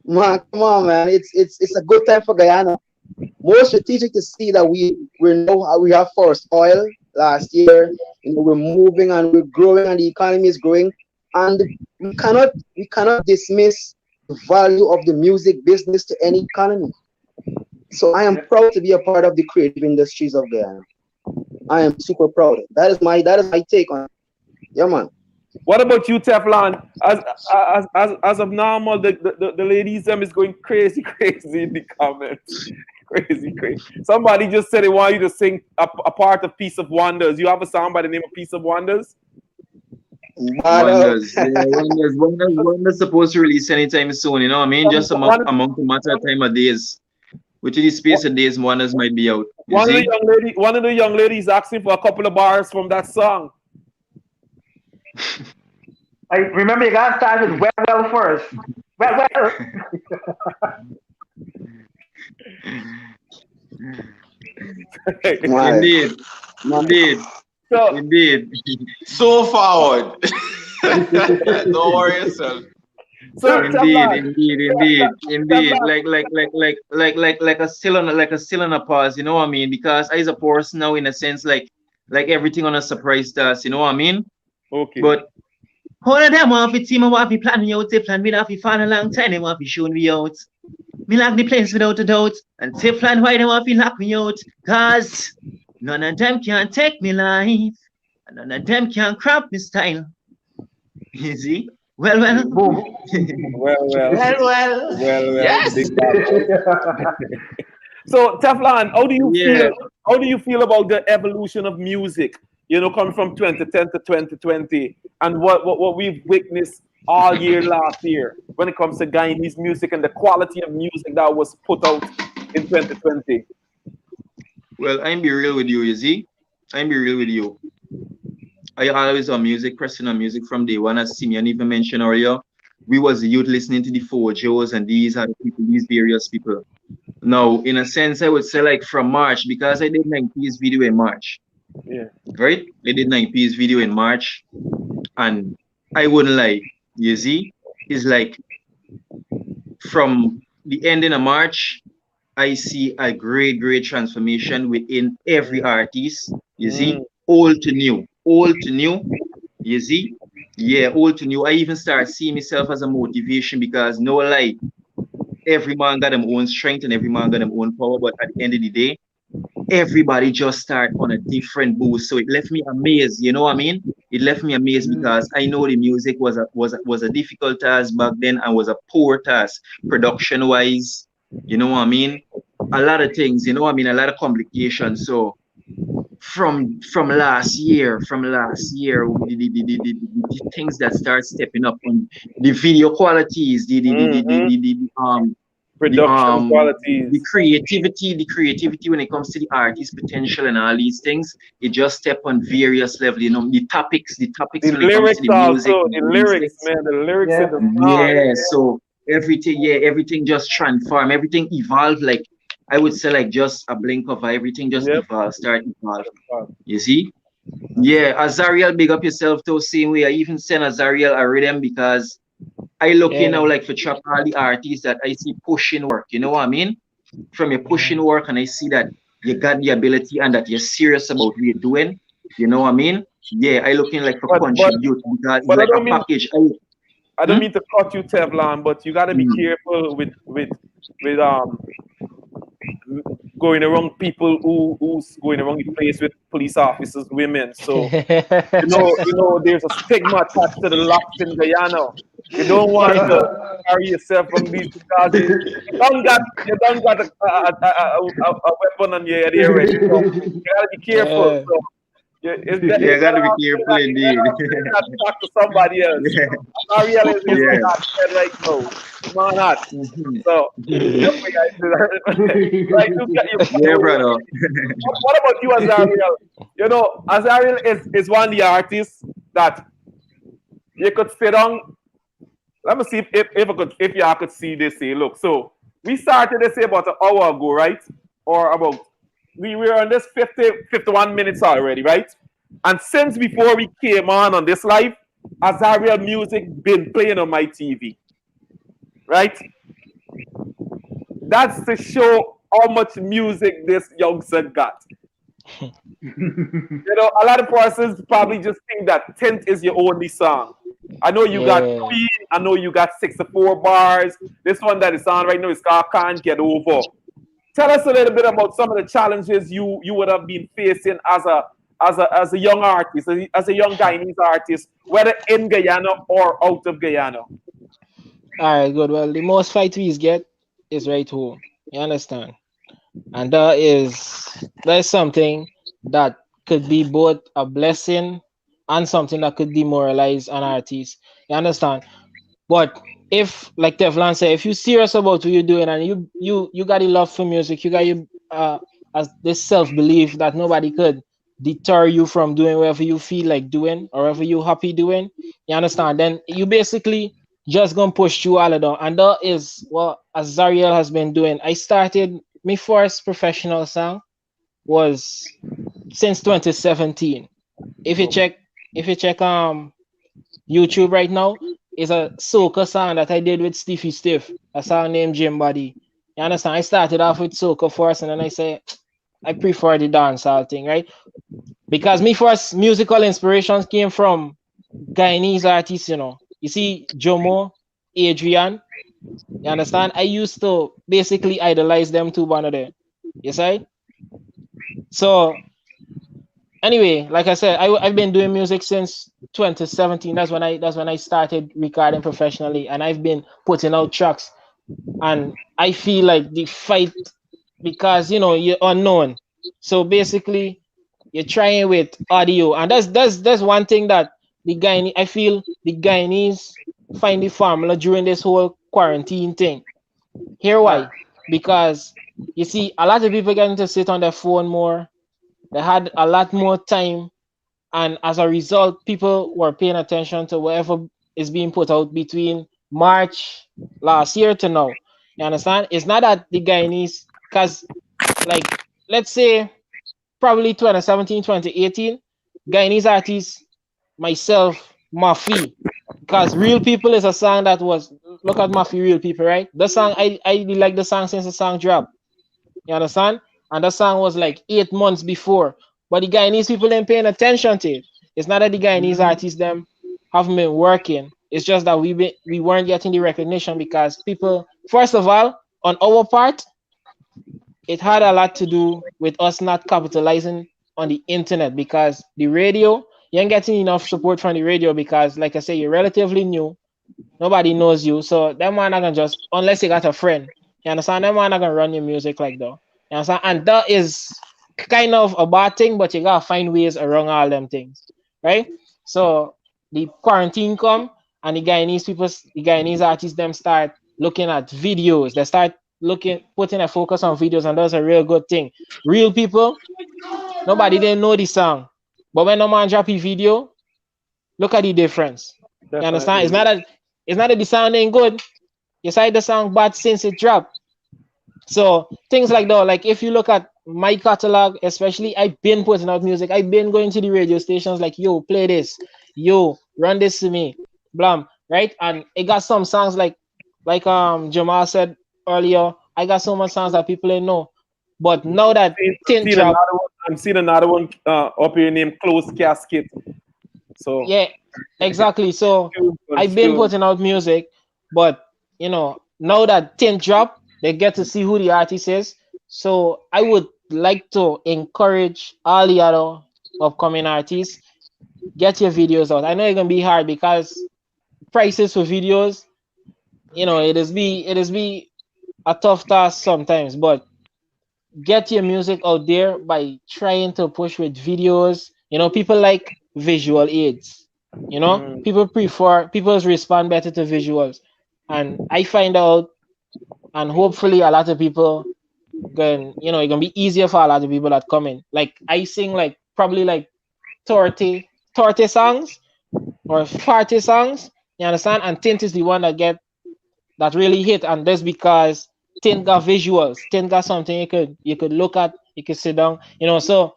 man, come on, man. It's a good time for Guyana. More strategic to see that we have forest oil last year. You know, we're moving and we're growing and the economy is growing. And we cannot dismiss the value of the music business to any economy. So I am proud to be a part of the creative industries of Guyana. I am super proud. That is my take on it. Yeah, man. What about you, Teflon? As of normal, the ladies them is going crazy in the comments. Crazy. Somebody just said they want you to sing a part of Piece of Wonders. You have a song by the name of Piece of Wonders? Wonders. Yeah, Wonders supposed to release anytime soon, you know what I mean? Just among a matter of time of days. Within the space of days, Wonders might be out. One of the young ladies asking for a couple of bars from that song. I remember you gotta start with well first. Well. Indeed. So forward. Don't worry yourself. So Indeed. Like a still on a pause, you know what I mean? Because as a person now, in a sense, like everything on a surprise to us, you know what I mean? Okay. But all of them want to team, want to plan me out, they plan me off for a long time, they want to show me out. Me lock the place without a doubt. And Teflon, why they want to lock me out? Cause none of them can take me life. And none of them can crop me style. You see? Well. Yes. So Teflon, how do you feel about the evolution of music? You know, coming from 2010 to 2020, and what we've witnessed all year last year when it comes to Guyanese music and the quality of music that was put out in 2020. Well, I'm be real with you, see? I'm be real with you. I always on music, pressing on music from day one, as Simeon even mentioned earlier. We was the youth listening to the Fojos and these other people, these various people. Now, in a sense, I would say like from March, because I did 9P's video in March. Yeah. Right? I did 9P's video in March, and I wouldn't lie, you see? It's like from the ending of March, I see a great transformation within every artist, you see? Old to new, you see? Yeah, old to new. I even start seeing myself as a motivation because no lie, every man got their own strength and every man got their own power, but at the end of the day, everybody just start on a different boost. So it left me amazed, you know what I mean? It left me amazed because I know the music was a difficult task back then and was a poor task production wise, you know what I mean? A lot of things, you know what I mean? A lot of complications. So from last year, the things that start stepping up on the video qualities, the production qualities, the creativity when it comes to the artist potential and all these things, it just step on various levels. You know, the topics the when lyrics it comes to the music, also, the lyrics, man, the lyrics in the song. Yeah, so everything just transform, everything evolved. Like I would say, like just a blink of eye, everything just evolve. You see? Yeah, Azariel, big up yourself too. Same way. I even send Azariel a rhythm because I looking Yeah. now like for trap all the artists that I see pushing work. You know what I mean? From your pushing work, and I see that you got the ability and that you're serious about what you're doing. You know what I mean? Yeah, I looking like for But but contribute because it's but like a package. I don't Hmm? mean to cut you, Teflon, but you gotta be Mm. careful with going around people who's going around the place with police officers, women. So there's a stigma attached to the locks in Guyana. You don't want to carry yourself from these because you don't got a weapon on your head already. So you gotta be careful. Yeah. So it's Yeah, better gotta be off careful indeed. saying that talk to somebody else. Yeah, Ariel is yeah. not dead right now. Man, not. Mhm. So that's what I do. Right, Yeah, brother. what about you, Azariel? Azariel is one of the artists that you could sit on. Let me see if y'all could see this here. Look, so we started this here about an hour ago, right? Or about we were on this 51 minutes already, right? And since before we came on this live, Azariel music been playing on my TV, right? That's to show how much music this youngster got. A lot of persons probably just think that Tint is your only song. I know you got Yeah. Queen. I know you got 64 bars. This one that is on right now is called Can't Get Over. Tell us a little bit about some of the challenges you would have been facing as a young artist, as a young Guyanese artist, whether in Guyana or out of Guyana. All right, good. Well, the most fight we get is right home. You understand? And that is something that could be both a blessing and something that could demoralize an artist. You understand? But if, like Teflon said, if you're serious about what you're doing and you got a love for music, you got your as this self belief that nobody could deter you from doing whatever you feel like doing or whatever you happy doing. You understand? Then you basically just gonna push through all of them, and that is what Azariel has been doing. I started my first professional song was since 2017. If you check, if you check YouTube right now, is a soca song that I did with Stiffy Stiff, a song named Jim Body. You understand? I started off with soca first, and then I say I prefer the dancehall thing, right? Because me first musical inspirations came from Guyanese artists, You see, Jomo, Adrian, you understand? I used to basically idolize them two, one of them. You see? So anyway, like I said, I've been doing music since 2017. That's when I started recording professionally, and I've been putting out tracks. And I feel like the fight, because you're unknown. So basically, you're trying with audio, and that's one thing that I feel the Guyanese find the formula during this whole quarantine thing. Here why? Because you see, a lot of people getting to sit on their phone more. They had a lot more time, and as a result, people were paying attention to whatever is being put out between March last year to now. You understand? It's not that the Guyanese, because like let's say probably 2017, 2018, Guyanese artists, myself, Mafi, because Real People is a song that was, look at Mafi, Real People, right? The song, I really like the song since the song dropped. You understand? And the song was like 8 months before. But the Guyanese people ain't paying attention to it. It's not that the Guyanese artists them haven't been working. It's just that we weren't getting the recognition because people, first of all, on our part, it had a lot to do with us not capitalizing on the internet, because the radio, you ain't getting enough support from the radio because, like I say, you're relatively new. Nobody knows you. So that man not gonna just, unless you got a friend. You understand? That man not gonna run your music like that. You understand? And that is kind of a bad thing, but you gotta find ways around all them things. Right? So the quarantine come, and the Guyanese artists them start looking at videos. They start putting a focus on videos, and that's a real good thing. Real People, nobody didn't know the song. But when no man drop a video, look at the difference. You understand? Definitely. It's not that the sound ain't good. You say the song bad since it dropped. So things like that. Like if you look at my catalog, especially, I've been putting out music. I've been going to the radio stations like, yo, play this, yo, run this to me, blam, right? And it got some songs like Jamall said earlier. I got so much songs that people didn't know. But now that Tint drop, I'm seeing another one up here named Close Casket. So yeah, exactly. So I've been putting out music, but now that Tint drop, they get to see who the artist is. So I would like to encourage all the other upcoming artists, get your videos out. I know it's gonna be hard because prices for videos, it is be a tough task sometimes, but get your music out there by trying to push with videos. People like visual aids. People respond better to visuals. And I find out, and hopefully a lot of people it's gonna be easier for a lot of people that come in. Like I sing like probably like 30 songs or 40 songs, you understand? And Tint is the one that really hit, and that's because Tint got visuals. Tint got something you could look at, you could sit down, so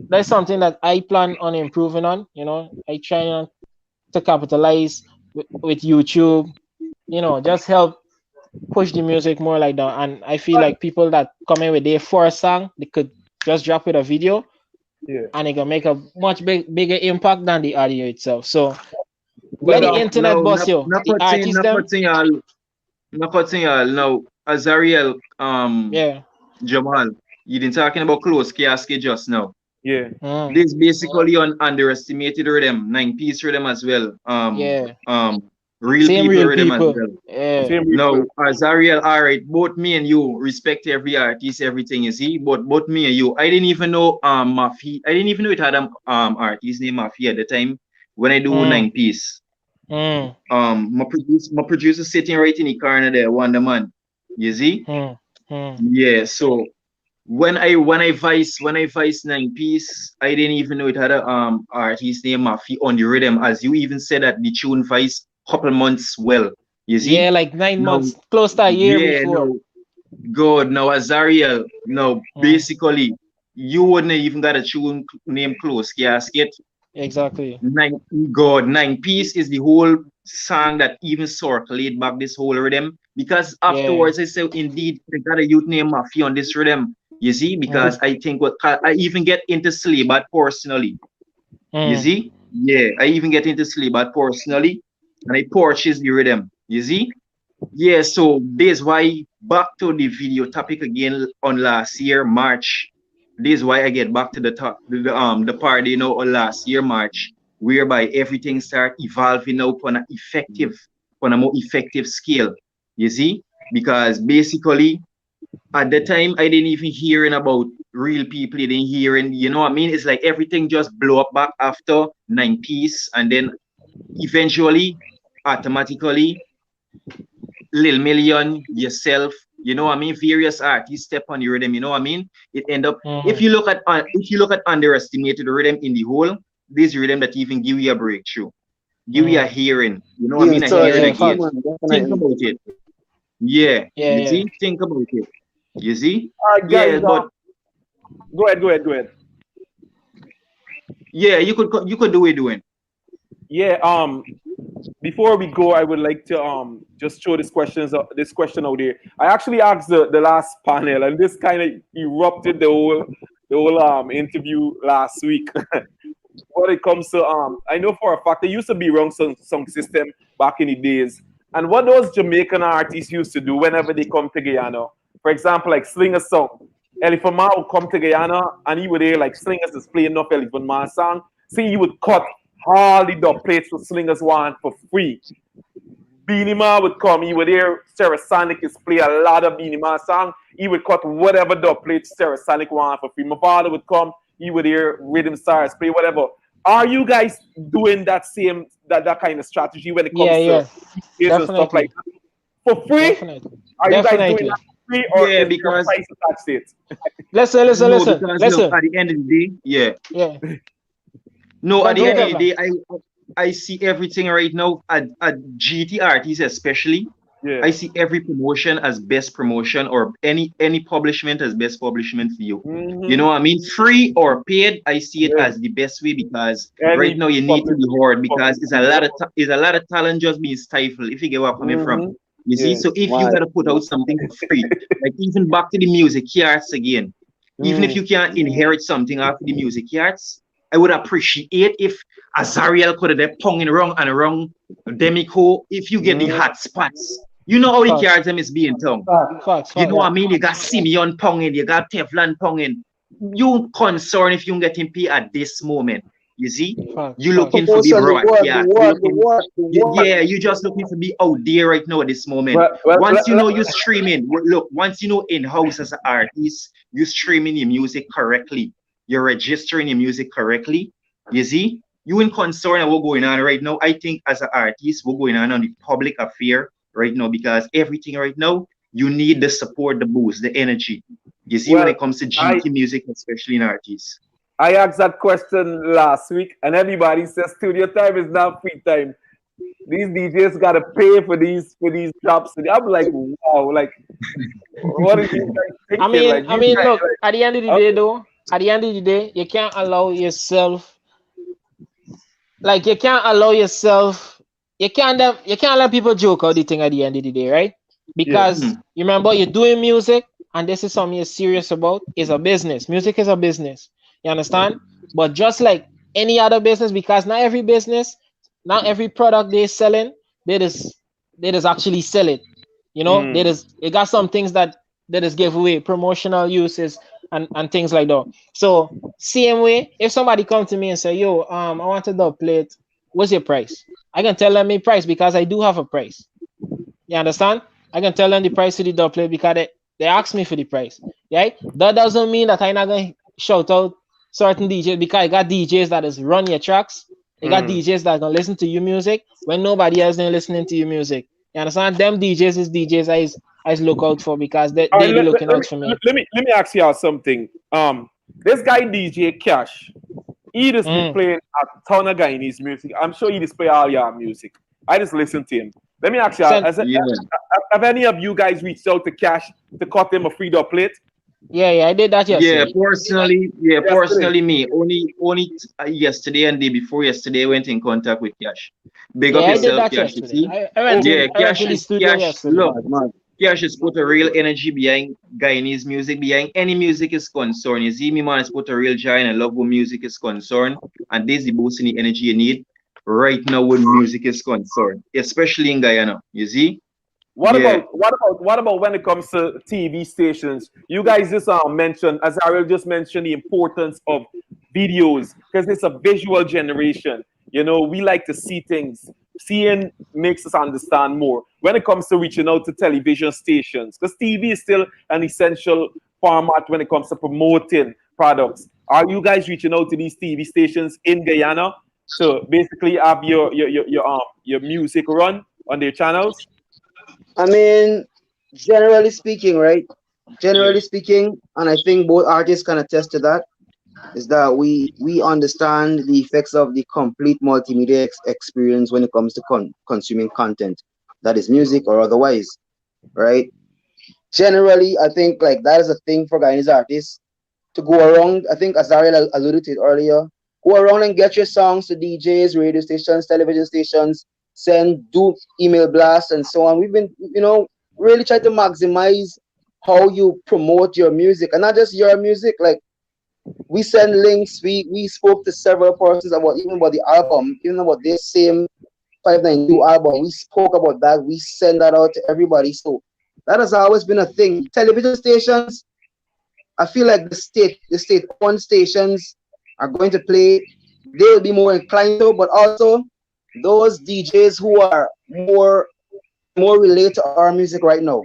that's something that I plan on improving on. I try to capitalize with YouTube, just help push the music more like that. And I feel like people that come in with their first song, they could just drop with a video, and it can make a much bigger impact than the audio itself. So let the internet boss you. The artist them. Cutting y'all. Now, Azariel, Yeah. Jamal, you been talking about Close Casket just now. Yeah. This basically on underestimated rhythm, 9-piece rhythm as well. Yeah. Real Same people real rhythm people. as well. Yeah. Now, Azariel, all right, both me and you respect every artist, everything you see, but both me and you, I didn't even know Mafi. I didn't even know it had artist named Mafi at the time when I do 9-piece. My producer sitting right in the corner there, Wonder Man. You see? Yeah. So when I vice 9-piece, I didn't even know it had a artist named Mafi on the rhythm, as you even said that the tune vice couple months well. You see? Yeah, like 9 Now, months, close to a year yeah, before. no, God, now Azariel, no, basically, you wouldn't have even got a tune named Close Casket. Exactly. 9-piece is the whole song that even circulate back this whole rhythm, because afterwards I said indeed they got a youth named Mafia on this rhythm. You see, because I think I even get into Slaybat personally. You see, yeah, I even get into Slaybat personally, and I purchase the rhythm. You see, yeah. So this why back to the video topic again on last year March. This is why I get back to the top, the party, on last year March, whereby everything start evolving now on a more effective scale. You see, because basically at the time I didn't even hearing about real people, didn't hearing, you know what I mean? It's like everything just blow up back after 9-piece, and then eventually, automatically, Lil Million, yourself, you know what I mean? Various artists step on the rhythm, you know what I mean? It end up if you look at underestimated rhythm in the whole, this rhythm that even give you a breakthrough, give you a hearing, you know what I mean? A hearing again. Think about it. Yeah. You see? Think about it. You see? Guys, yeah, but go ahead. Yeah, you could do what you're doing. Yeah, before we go, I would like to just throw this question out there. I actually asked the last panel, and this kind of erupted the whole interview last week. When it comes to I know for a fact there used to be wrong song system back in the days, and what those Jamaican artists used to do whenever they come to Guyana, for example, like Slinger song, Elephant Man would come to Guyana and he would hear like Slingers is playing enough Elephant Man song, see he would cut all the dub plates for Slingers one for free. Beanie Man would come, he would hear Stereosonic is play a lot of Beanie Man song, he would cut whatever dub plates Stereosonic want for free. My father would come, he would hear Rhythm Stars play whatever. Are you guys doing that kind of strategy when it comes to and stuff like that? For free? Definitely. Are you guys doing that for free, or is because price attached to it? Listen. Because at the end of the day, No, at the end of the day, I see everything right now at GT artists especially. Yeah. I see every promotion as best promotion, or any publishment as best publishment for you. You know what I mean? Free or paid, I see it Yeah. as the best way, because right Any now you need to be publicity, hard, because it's a lot of talent just being stifled, if you get where I'm coming from. You see, Yeah. so if you Why? gotta put out something for free, like even back to the music arts again, even if you can't inherit something after the music arts, I would appreciate if Azariel could have ponging wrong and wrong Demico, if you get the hot spots. You know how the Facts. cards them is being tongue. Facts. You know Facts. what I mean? You got Simeon ponging, you got Teflon ponging. You concerned if you can get him pay at this moment. You see? Facts. You Facts. looking for the Promotion, the word, the broadcast. word, the word, the word. Yeah, you just looking for be out there right now at this moment. Well, Once you know you're streaming, look, once you know in-house as an artist, you're streaming your music correctly. You're registering your music correctly. You see? You in concern of what's going on right now. I think as an artist, what's going on the public affair right now, because everything right now, you need the support, the boost, the energy. You see, when it comes to GT music, especially in artists. I asked that question last week, and everybody says studio time is not free time. These DJs gotta pay for these drops. I'm like, wow, like, what are you guys thinking? I mean, Like, you guys, look, like, at the end of the day, though, at the end of the day, you can't allow yourself, you can't let people joke out the thing at the end of the day, right? Because you remember, you're doing music, and this is something you're serious about. It's a business. Music is a business. You understand? But just like any other business, because not every business, not every product they're selling, they just actually sell it. You know, they got some things that they just give away, promotional uses and things like that. So same way, if somebody come to me and say, yo, I want a dub plate, what's your price? I can tell them my price because I do have a price. You understand? I can tell them the price of the dub plate because they ask me for the price. Right? That doesn't mean that I'm not gonna shout out certain DJs, because I got DJs that is run your tracks. You got DJs that gonna listen to your music when nobody else is listening to your music. You understand? Them DJs is DJs I look out for, because they all right, be looking out for me. let me ask y'all something. This guy DJ Cash, he just been playing a ton of Guyanese music. I'm sure he just play all your music. I just listen to him. Let me ask y'all, have any of you guys reached out to Cash to cut him a free dub plate? Yeah, I did that yesterday. Personally, me only yesterday and day before yesterday, I went in contact with Cash. Big up I did yourself, that Cash. You yesterday. see? I went to the studio yesterday. Look, Cash has put a real energy behind Guyanese music, behind any music is concerned. You see, me man has put a real joy and I love when music is concerned, and this is the boosting the energy you need right now when music is concerned, especially in Guyana. You see? What about when it comes to TV stations? You guys just mentioned, as Ariel just mentioned, the importance of videos, because it's a visual generation. You know, we like to see things. Seeing makes us understand more. When it comes to reaching out to television stations, because TV is still an essential format when it comes to promoting products. Are you guys reaching out to these TV stations in Guyana to basically have your music run on their channels? I mean, generally speaking, right? Generally speaking, and I think both artists can attest to that, is that we understand the effects of the complete multimedia experience when it comes to consuming content, that is music or otherwise, right? Generally, I think like that is a thing for Guyanese artists to go around. I think Azariel alluded to it earlier. Go around and get your songs to DJs, radio stations, television stations, do email blasts and so on. We've been, really trying to maximize how you promote your music, and not just your music. Like, we send links. We spoke to several persons about the album, even about this same 592 album. We spoke about that. We send that out to everybody. So that has always been a thing. Television stations, I feel like the state-owned stations are going to play. They'll be more inclined to, but also those DJs who are more related to our music right now,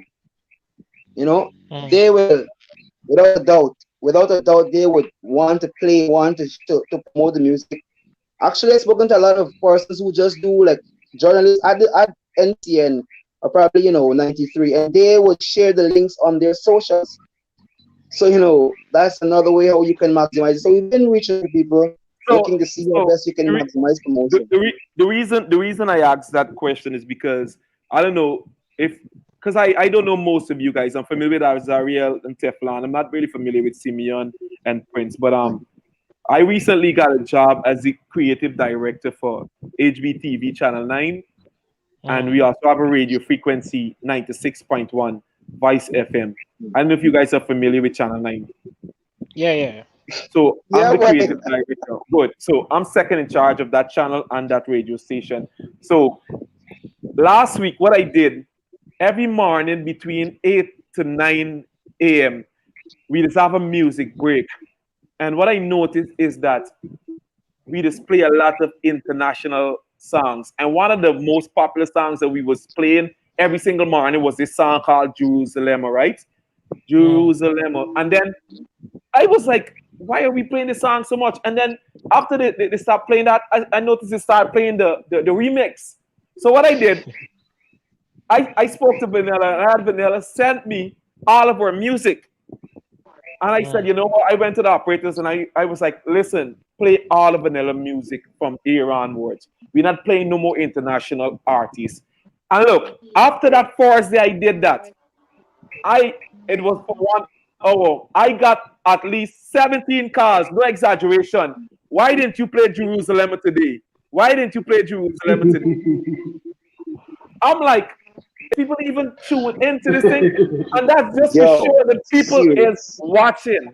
they will, without a doubt, they would want to promote the music. Actually, I've spoken to a lot of persons who just do like journalists at NTN or probably 93, and they would share the links on their socials. So that's another way how you can maximize it. So we've been reaching to people, looking to see how best you can maximize promotion. The reason I asked that question is because I don't know because I don't know most of you guys. I'm familiar with Azariel and Teflon. I'm not really familiar with Simeon and Prince, but I recently got a job as the creative director for HBTV Channel 9, and we also have a radio frequency 96.1 Vice FM. I don't know if you guys are familiar with Channel 9. Yeah. So Yeah, I'm the boy. creative director. Good. So I'm second in charge of that channel and that radio station. So last week, what I did, every morning between 8 to 9 a.m., we just have a music break. And what I noticed is that we just play a lot of international songs. And one of the most popular songs that we was playing every single morning was this song called Jerusalem, right? Jerusalem. And then I was like, why are we playing this song so much? And then after they stopped playing that, I noticed they started playing the remix. So what I did, I spoke to Vanilla, and I had Vanilla send me all of her music. And I said, you know what? I went to the operators and I was like, listen, play all of Vanilla music from here onwards. We're not playing no more international artists. And look, after that first day I did that, it was for 1 hour. I got at least 17 calls, no exaggeration. Why didn't you play Jerusalem today? Why didn't you play Jerusalem today? I'm like, people even tune into this thing, and that's just to show that people is watching.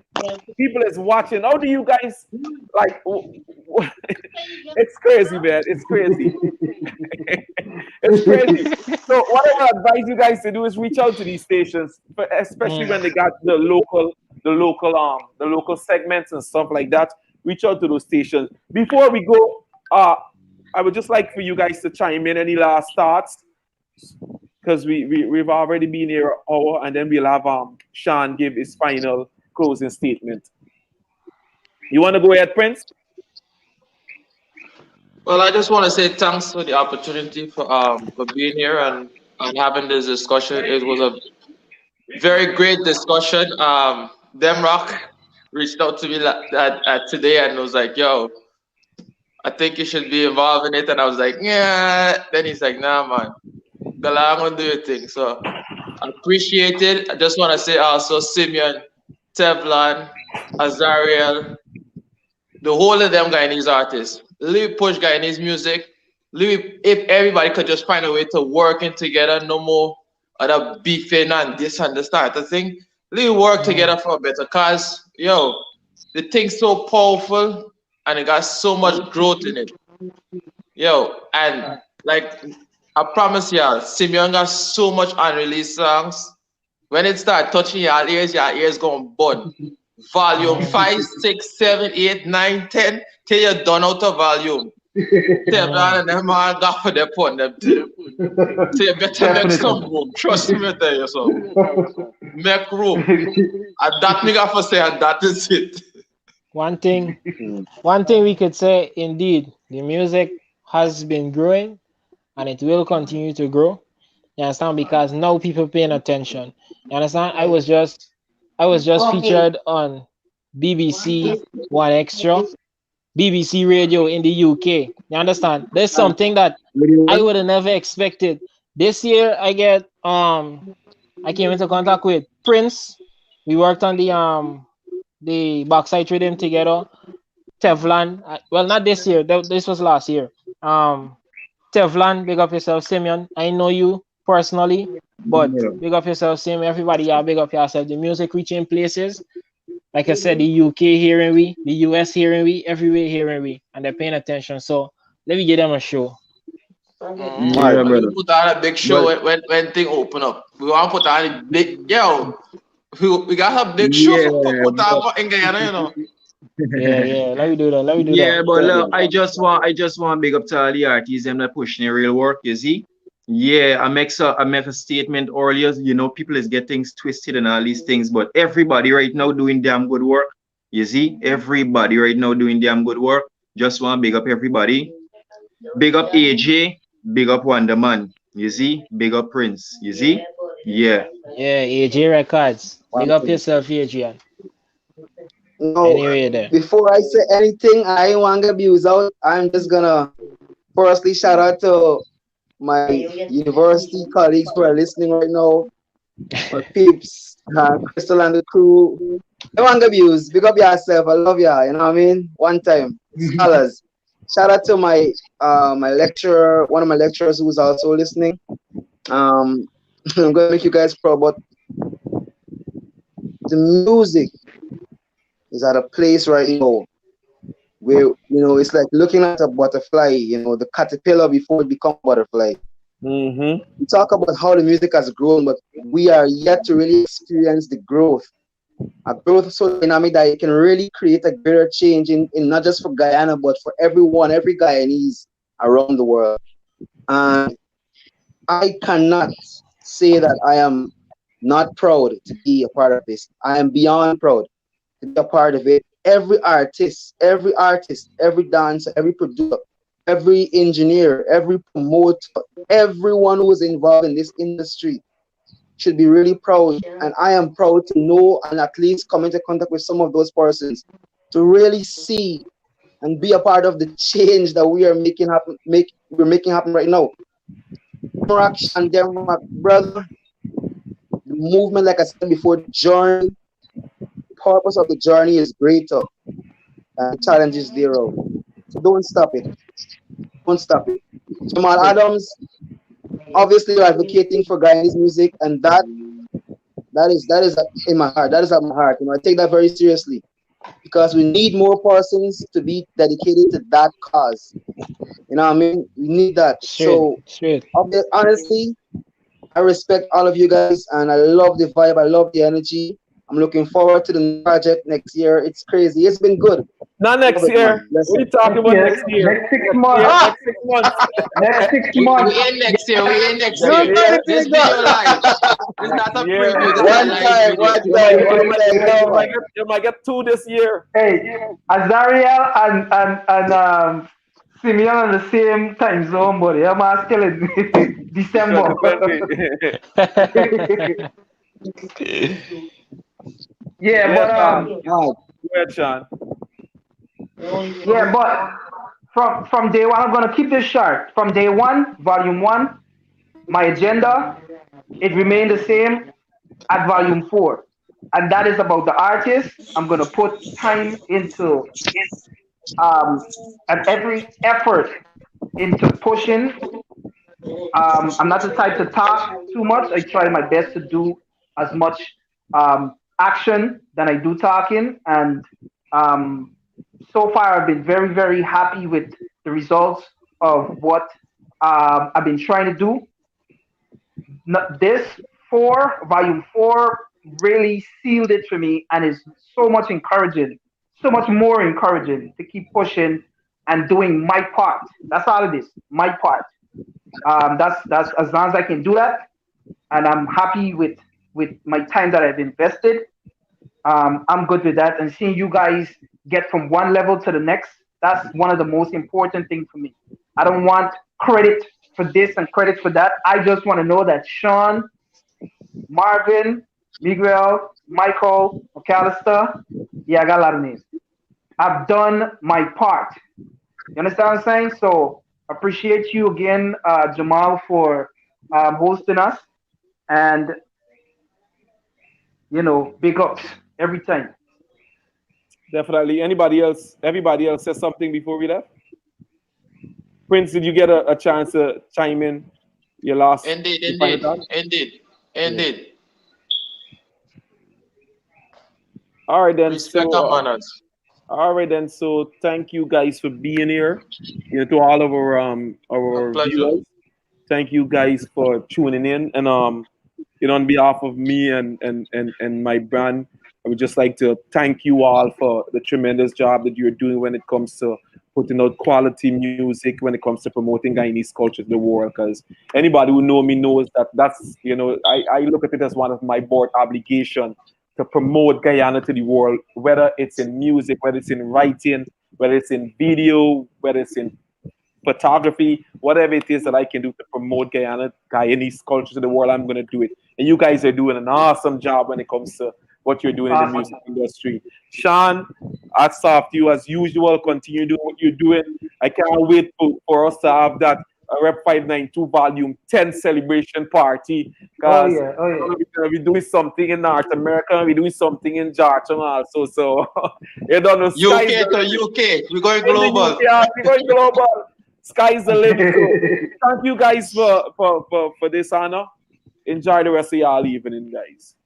People is watching. How do you guys like? It's crazy, man. It's crazy. It's crazy. So what I would advise you guys to do is reach out to these stations, especially when they got the local segments and stuff like that. Reach out to those stations. Before we go, I would just like for you guys to chime in any last thoughts, because we've already been here an hour, and then we'll have Shawn give his final closing statement. You want to go ahead, Prince? Well, I just want to say thanks for the opportunity for being here and having this discussion. It was a very great discussion. DemRoc reached out to me today and was like, "Yo, I think you should be involved in it." And I was like, "Yeah." Then he's like, "Nah, man, I'm gonna do your thing." So I appreciate it. I just want to say also Simeon, Teflon, Azariel, the whole of them Guyanese artists. Really push Guyanese music. Really, if everybody could just find a way to working together, no more other beefing and this and the start of thing. Really work together for a better cause. Yo, the thing's so powerful and it got so much growth in it. Yo, and like I promise y'all, Simeon got so much unreleased songs. When it start touching your ears gonna burn. Volume 5, 6, 7, 8, 9, 10, till you're done out of volume. Teflon and them all got for their put them too. So you better make some room. Trust me, tell you so. Make room. And that nigga for say, and that is it. One thing we could say, indeed, the music has been growing and it will continue to grow. You understand? Because now people paying attention. You understand? I was just featured on BBC One Extra, BBC Radio in the UK. You understand? There's something that I would have never expected. This year I came into contact with Prince. We worked on the backside rhythm together. Teflon, well, not this year. This was last year. Teflon, big up yourself. Simeon, I know you personally, but big up yourself, Simeon. Everybody, yeah, big up yourself. The music reaching places. Like I said, the UK hearing we, the US hearing we, everywhere hearing we, and they're paying attention. So let me give them a show. Yeah, we put on a big show when thing open up. We want to put on a big we got a big show to put on in Guyana, you know. Yeah. Let me do that. Yeah, but look, I just want to big up to all the artists them that pushing the real work, you see. Yeah, I make a statement earlier, you know, people is getting twisted and all these things, but everybody right now doing damn good work. You see, everybody right now doing damn good work. Just want to big up everybody. Big up AJ, big up Wonder Man. You see, big up Prince. You see, yeah. Yeah, AJ Records. Big up yourself, Adrian. No, anyway, there. Before I say anything, I ain't want to abuse out. I'm just gonna firstly shout out to my university colleagues who are listening right now, my peeps, Crystal and the crew. I want to views. Big up yourself. I love ya. You know what I mean? One time. Scholars. Shout out to my my lecturer, one of my lecturers who is also listening. I'm gonna make you guys proud, but the music is at a place right now where it's like looking at a butterfly, the caterpillar before it becomes butterfly. Mm-hmm. We talk about how the music has grown, but we are yet to really experience the growth. A growth so dynamic that it can really create a greater change in not just for Guyana, but for everyone, every Guyanese around the world. And I cannot say that I am not proud to be a part of this. I am beyond proud to be a part of it. Every artist, every dancer, every producer, every engineer, every promoter, everyone who is involved in this industry should be really proud. And I am proud to know and at least come into contact with some of those persons to really see and be a part of the change that we are making happen. We're making happen right now. Shawn DemRoc, brother. The movement, like I said before, the journey, purpose of the journey is greater than the challenges thereof. So don't stop it. Don't stop it. Jamall Adams, obviously you're advocating for Guyanese music, and that is in my heart. That is at my heart. I take that very seriously because we need more persons to be dedicated to that cause. You know what I mean? We need that. So honestly, I respect all of you guys, and I love the vibe. I love the energy. I'm looking forward to the project next year. It's crazy. It's been good. Not next year. What are you talking about next year? Next 6 months. Next 6 months. Next 6 We months. in next year. We in next year. This video live. It's not a preview. This is a live video. You might get 2 this year. Hey, Azariel and Simeon on the same time zone, buddy. I'm still in December. Yeah, but Go ahead, Shawn. yeah, but from day one, I'm gonna keep this short. From day one, volume one, my agenda it remained the same at volume four, and that is about the artist. I'm gonna put time into and every effort into pushing. I'm not the type to talk too much. I try my best to do as much action than I do talking, and um, so far I've been very, very happy with the results of what I've been trying to do. This volume four, really sealed it for me, and is so much encouraging, so much more encouraging to keep pushing and doing my part. That's all it is, my part. That's as long as I can do that, and I'm happy with my time that I've invested. I'm good with that. And seeing you guys get from one level to the next, that's one of the most important things for me. I don't want credit for this and credit for that. I just want to know that Shawn, Marvin, Miguel, Michael, McAllister, yeah, I got a lot of names. I've done my part. You understand what I'm saying? So appreciate you again, Jamall, for hosting us. And, big ups every time. Definitely. Anybody else? Everybody else says something before we left? Prince, did you get a chance to chime in? Your last. Indeed. All right then. Respect and manners. All right then. So thank you guys for being here. To all of our viewers. Thank you guys for tuning in. And on behalf of me and my brand, I would just like to thank you all for the tremendous job that you're doing when it comes to putting out quality music, when it comes to promoting Guyanese culture to the world. Because anybody who know me knows that's I look at it as one of my board obligations to promote Guyana to the world, whether it's in music, whether it's in writing, whether it's in video, whether it's in photography, whatever it is that I can do to promote Guyanese culture to the world, I'm going to do it. And you guys are doing an awesome job when it comes to what you're doing in the music industry. Shawn, hats off to you as usual. Continue doing what you're doing. I can't wait for us to have that Rep 592 Volume 10 celebration party. Oh Because yeah, oh yeah. we're doing something in North America, we're doing something in Georgia also. So you don't know, sky's UK the to limit. UK. We're going In the global. UK, yeah, we're going global. Sky's the limit. So thank you guys for this honor. Enjoy the rest of y'all evening, guys.